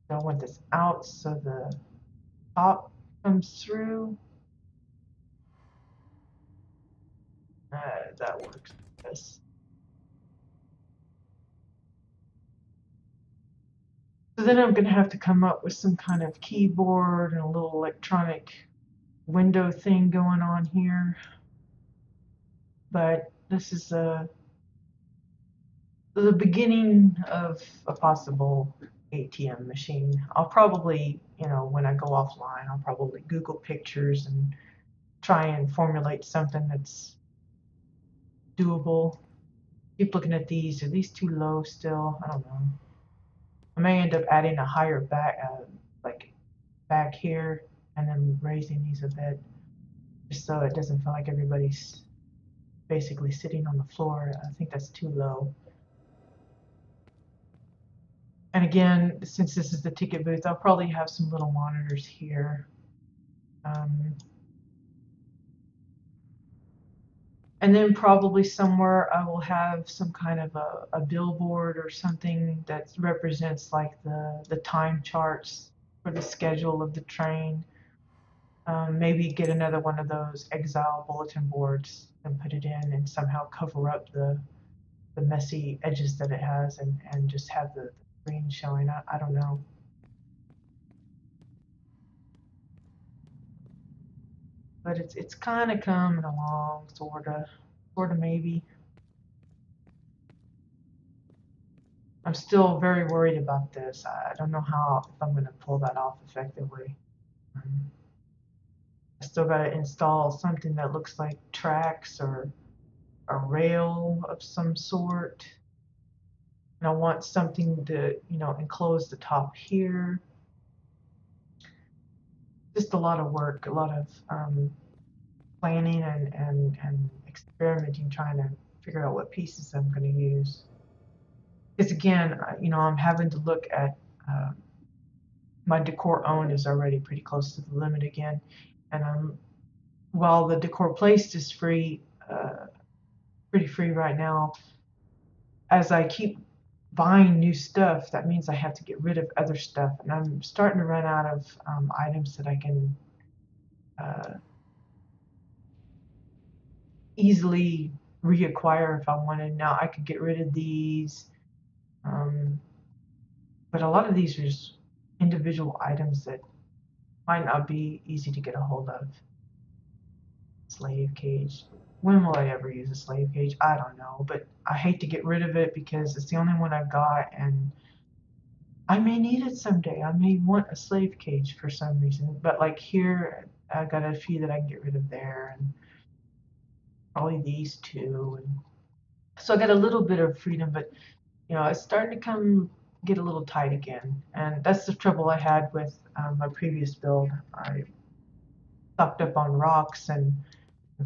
A: So I want this out so the top comes through. That works. Yes. So then I'm going to have to come up with some kind of keyboard and a little electronic window thing going on here. But this is the beginning of a possible ATM machine. I'll probably, when I go offline, I'll probably Google pictures and try and formulate something that's doable. Keep looking at these. Are these too low still? I don't know. I may end up adding a higher back, like back here, and then raising these a bit, just so it doesn't feel like everybody's basically sitting on the floor. I think that's too low. And again, since this is the ticket booth, I'll probably have some little monitors here. And then probably somewhere I will have some kind of a billboard or something that represents like the time charts for the schedule of the train. Maybe get another one of those exile bulletin boards and put it in and somehow cover up the messy edges that it has and just have the screen showing. I don't know. But it's kind of coming along, sort of maybe. I'm still very worried about this. I don't know if I'm going to pull that off effectively. I still got to install something that looks like tracks or a rail of some sort. And I want something to, enclose the top here. Just a lot of work, a lot of planning and experimenting, trying to figure out what pieces I'm going to use. Because again, I'm having to look at my decor owned is already pretty close to the limit again, and while the decor placed is free, pretty free right now, as I keep buying new stuff, that means I have to get rid of other stuff, and I'm starting to run out of items that I can easily reacquire if I wanted. Now I could get rid of these, but a lot of these are just individual items that might not be easy to get a hold of. Slave cage. When will I ever use a slave cage? I don't know, but I hate to get rid of it because it's the only one I've got, and I may need it someday. I may want a slave cage for some reason, but like here, I got a few that I can get rid of there, and probably these two, and so I got a little bit of freedom, but it's starting to get a little tight again, and that's the trouble I had with my previous build. I stocked up on rocks and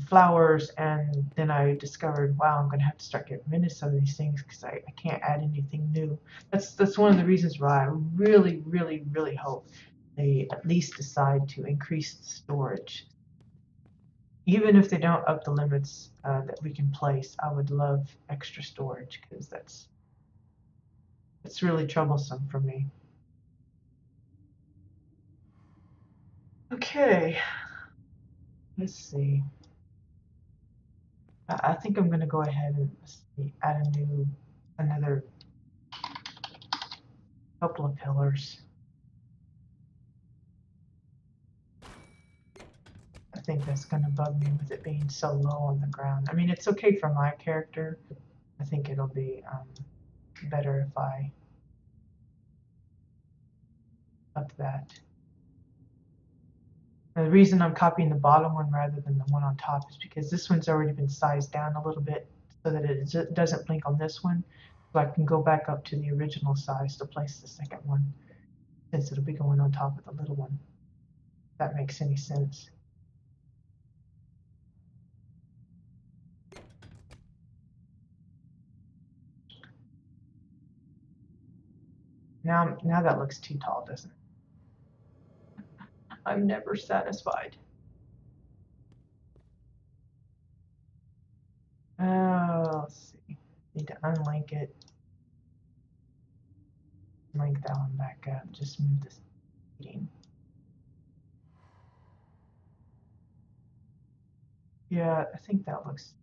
A: flowers, and then I discovered, wow, I'm going to have to start getting rid of some of these things because I can't add anything new. That's one of the reasons why I really, really, really hope they at least decide to increase the storage. Even if they don't up the limits that we can place, I would love extra storage because it's really troublesome for me. Okay, let's see. I think I'm going to go ahead and add another couple of pillars. I think that's going to bug me with it being so low on the ground. I mean, it's okay for my character. I think it'll be better if I up that. Now, the reason I'm copying the bottom one rather than the one on top is because this one's already been sized down a little bit so that it doesn't blink on this one. So I can go back up to the original size to place the second one, since it'll be going on top of the little one. If that makes any sense. Now that looks too tall, doesn't it? I'm never satisfied. Oh, to unlink it. Link that one back up. Just move this seating. Yeah, I think that looks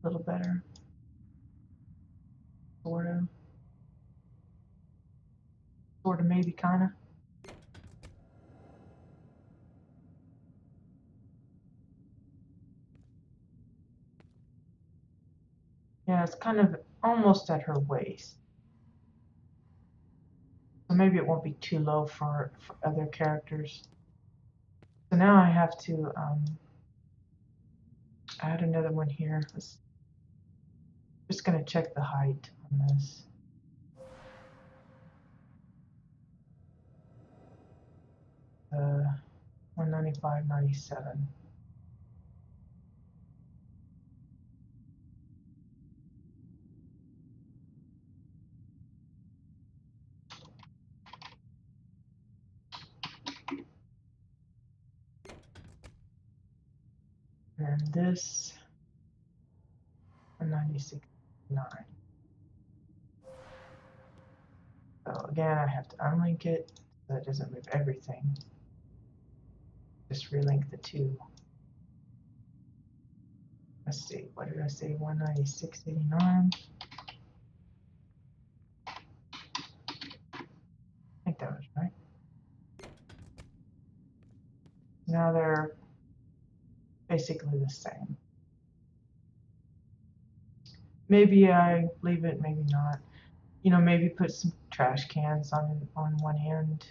A: a little better. Sort of. Sort of, maybe, kind of. Yeah, it's kind of almost at her waist. So maybe it won't be too low for other characters. So now I have to add another one here. Just going to check the height on this. 195.97. And this 196.9. So again, I have to unlink it so it doesn't move everything. Just relink the two. Let's see, what did I say? 196.89. I think that was right. Now they're basically the same. Maybe I leave it, maybe not. You know, maybe put some trash cans on one end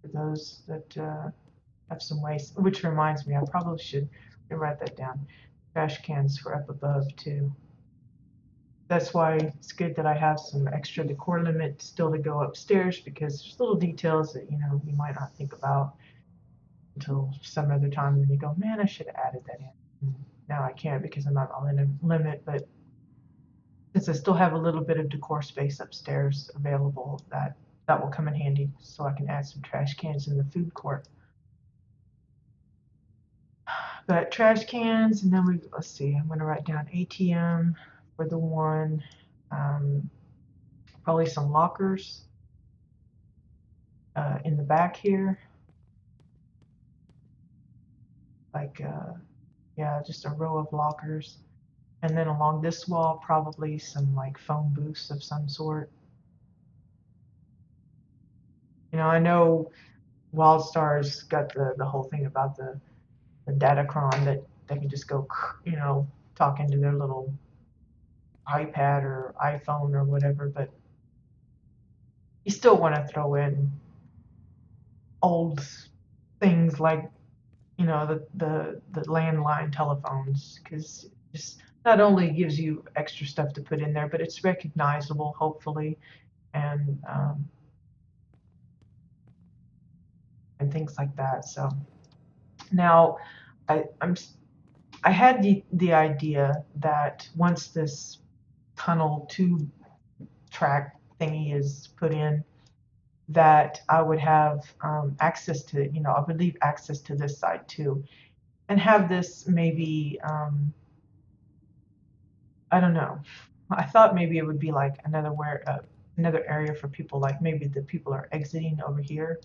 A: for those that have some waste. Which reminds me, I probably should write that down. Trash cans for up above too. That's why it's good that I have some extra decor limit still to go upstairs, because there's little details that you might not think about until some other time, and you go, man, I should have added that in. And now I can't because I'm not on a limit, but since I still have a little bit of decor space upstairs available, that will come in handy, so I can add some trash cans in the food court. But trash cans, and then let's see, I'm going to write down ATM for the one, probably some lockers in the back here, like yeah, just a row of lockers. And then along this wall, probably some like phone booths of some sort. I know WildStar's got the whole thing about the Datacron that they can just go, talk into their little iPad or iPhone or whatever, but you still want to throw in old things like, the landline telephones, because just not only gives you extra stuff to put in there, but it's recognizable, hopefully, and things like that. So now I had the idea that once this tunnel tube track thingy is put in, that I would have access to, I would leave access to this side too, and have this maybe, I don't know. I thought maybe it would be like another area for people, like maybe the people are exiting over here.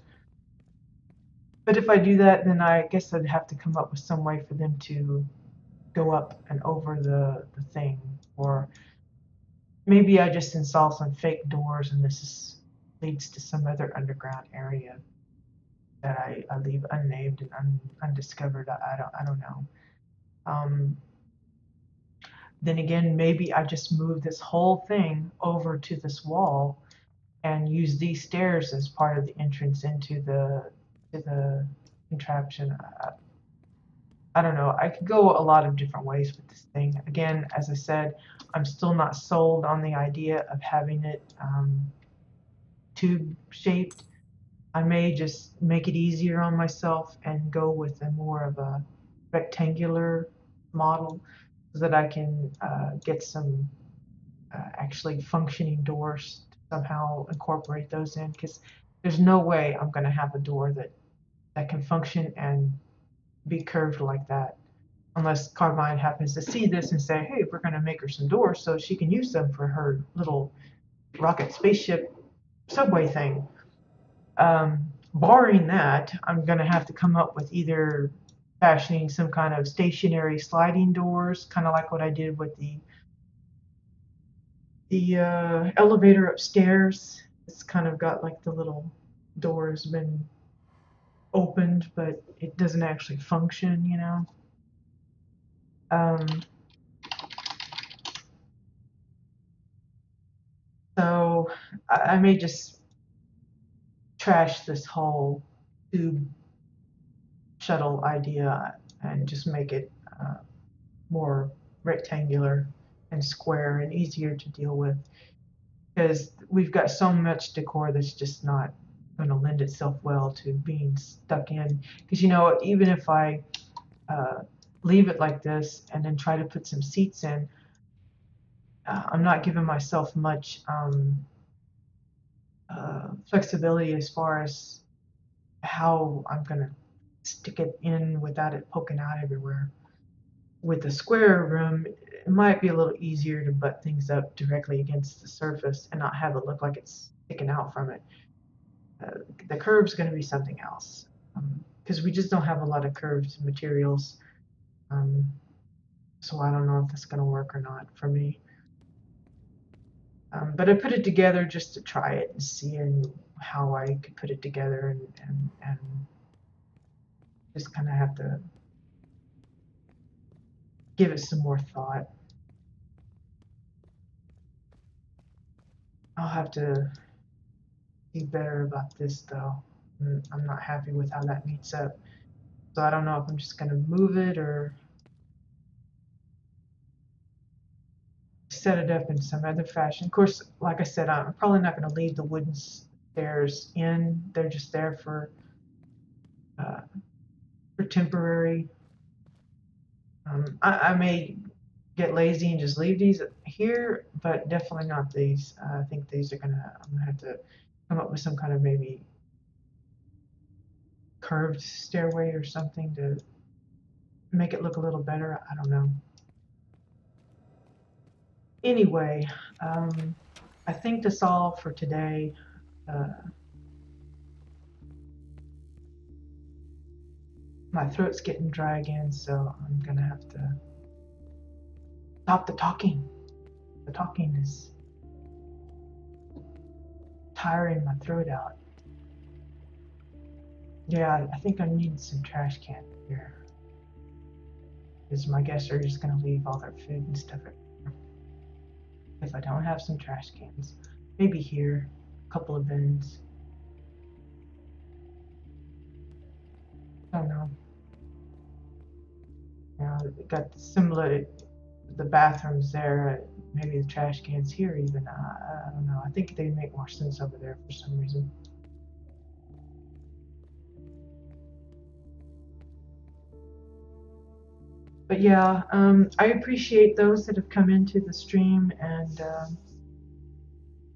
A: But if I do that, then I guess I'd have to come up with some way for them to go up and over the thing, or maybe I just install some fake doors and leads to some other underground area that I leave unnamed and undiscovered. I don't know. Then again, maybe I just move this whole thing over to this wall and use these stairs as part of the entrance into the contraption. I don't know. I could go a lot of different ways with this thing. Again, as I said, I'm still not sold on the idea of having it tube shaped. I may just make it easier on myself and go with a more of a rectangular model, so that I can get some actually functioning doors to somehow incorporate those in, because there's no way I'm going to have a door that can function and be curved like that. unless Carmine happens to see this and say, hey, we're going to make her some doors so she can use them for her little rocket spaceship subway thing. Barring that, I'm going to have to come up with either fashioning some kind of stationary sliding doors, kind of like what I did with the elevator upstairs. It's kind of got like the little doors been opened, but it doesn't actually function, you know. Um, so I may just trash this whole tube shuttle idea and just make it more rectangular and square and easier to deal with, because we've got so much decor that's just not going to lend itself well to being stuck in. Because, you know, even if I leave it like this and then try to put some seats in, I'm not giving myself much flexibility as far as how I'm going to stick it in without it poking out everywhere. With the square room, it might be a little easier to butt things up directly against the surface and not have it look like it's sticking out from it. The curve's going to be something else, because we just don't have a lot of curved materials. Um, so I don't know if that's going to work or not for me. But I put it together just to try it and see how I could put it together, and just kind of have to give it some more thought. I'll have to be better about this though. I'm not happy with how that meets up. So I don't know if I'm just going to move it or set it up in some other fashion. Of course, like I said, I'm probably not going to leave the wooden stairs in. They're just there uh, for temporary. I may get lazy and just leave these here, but definitely not these. I think these are I'm gonna have to come up with some kind of maybe curved stairway or something to make it look a little better. I don't know. Anyway, I think that's all for today. Uh, my throat's getting dry again, so I'm gonna have to stop the talking. The talking is tiring my throat out. Yeah, I think I need some trash can here, because my guests are just gonna leave all their food and stuff if I don't have some trash cans. Maybe here, a couple of bins. I don't know. You know, got similar, the bathrooms there, maybe the trash cans here even. I don't know. I think they make more sense over there for some reason. But yeah, I appreciate those that have come into the stream and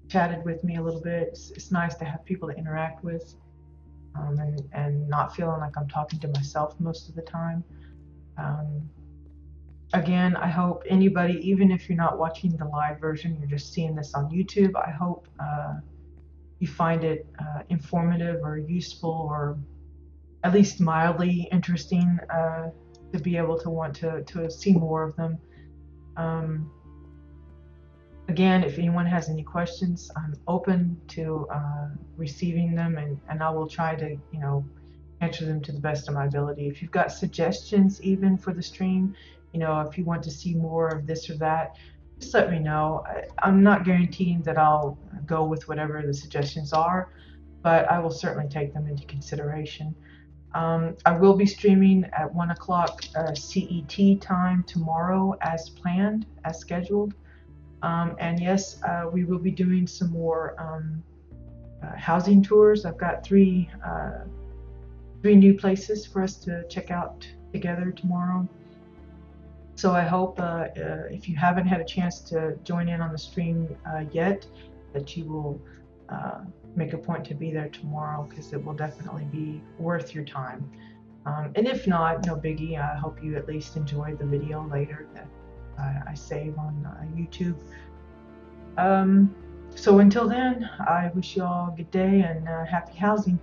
A: chatted with me a little bit. It's nice to have people to interact with, and not feeling like I'm talking to myself most of the time. Um, Again, I hope anybody, even if you're not watching the live version, you're just seeing this on YouTube, I hope you find it informative or useful, or at least mildly interesting, to be able to want to see more of them. Um, Again, if anyone has any questions, I'm open to receiving them, and I will try to, answer them to the best of my ability. If you've got suggestions even for the stream, if you want to see more of this or that, just let me know. I'm not guaranteeing that I'll go with whatever the suggestions are, but I will certainly take them into consideration. I will be streaming at 1 o'clock CET time tomorrow as planned, as scheduled. And yes, we will be doing some more housing tours. I've got three new places for us to check out together tomorrow. So I hope if you haven't had a chance to join in on the stream yet, that you will make a point to be there tomorrow, because it will definitely be worth your time. And if not, no biggie. I hope you at least enjoyed the video later that I save on YouTube. Um, so until then, I wish you all a good day and happy housing.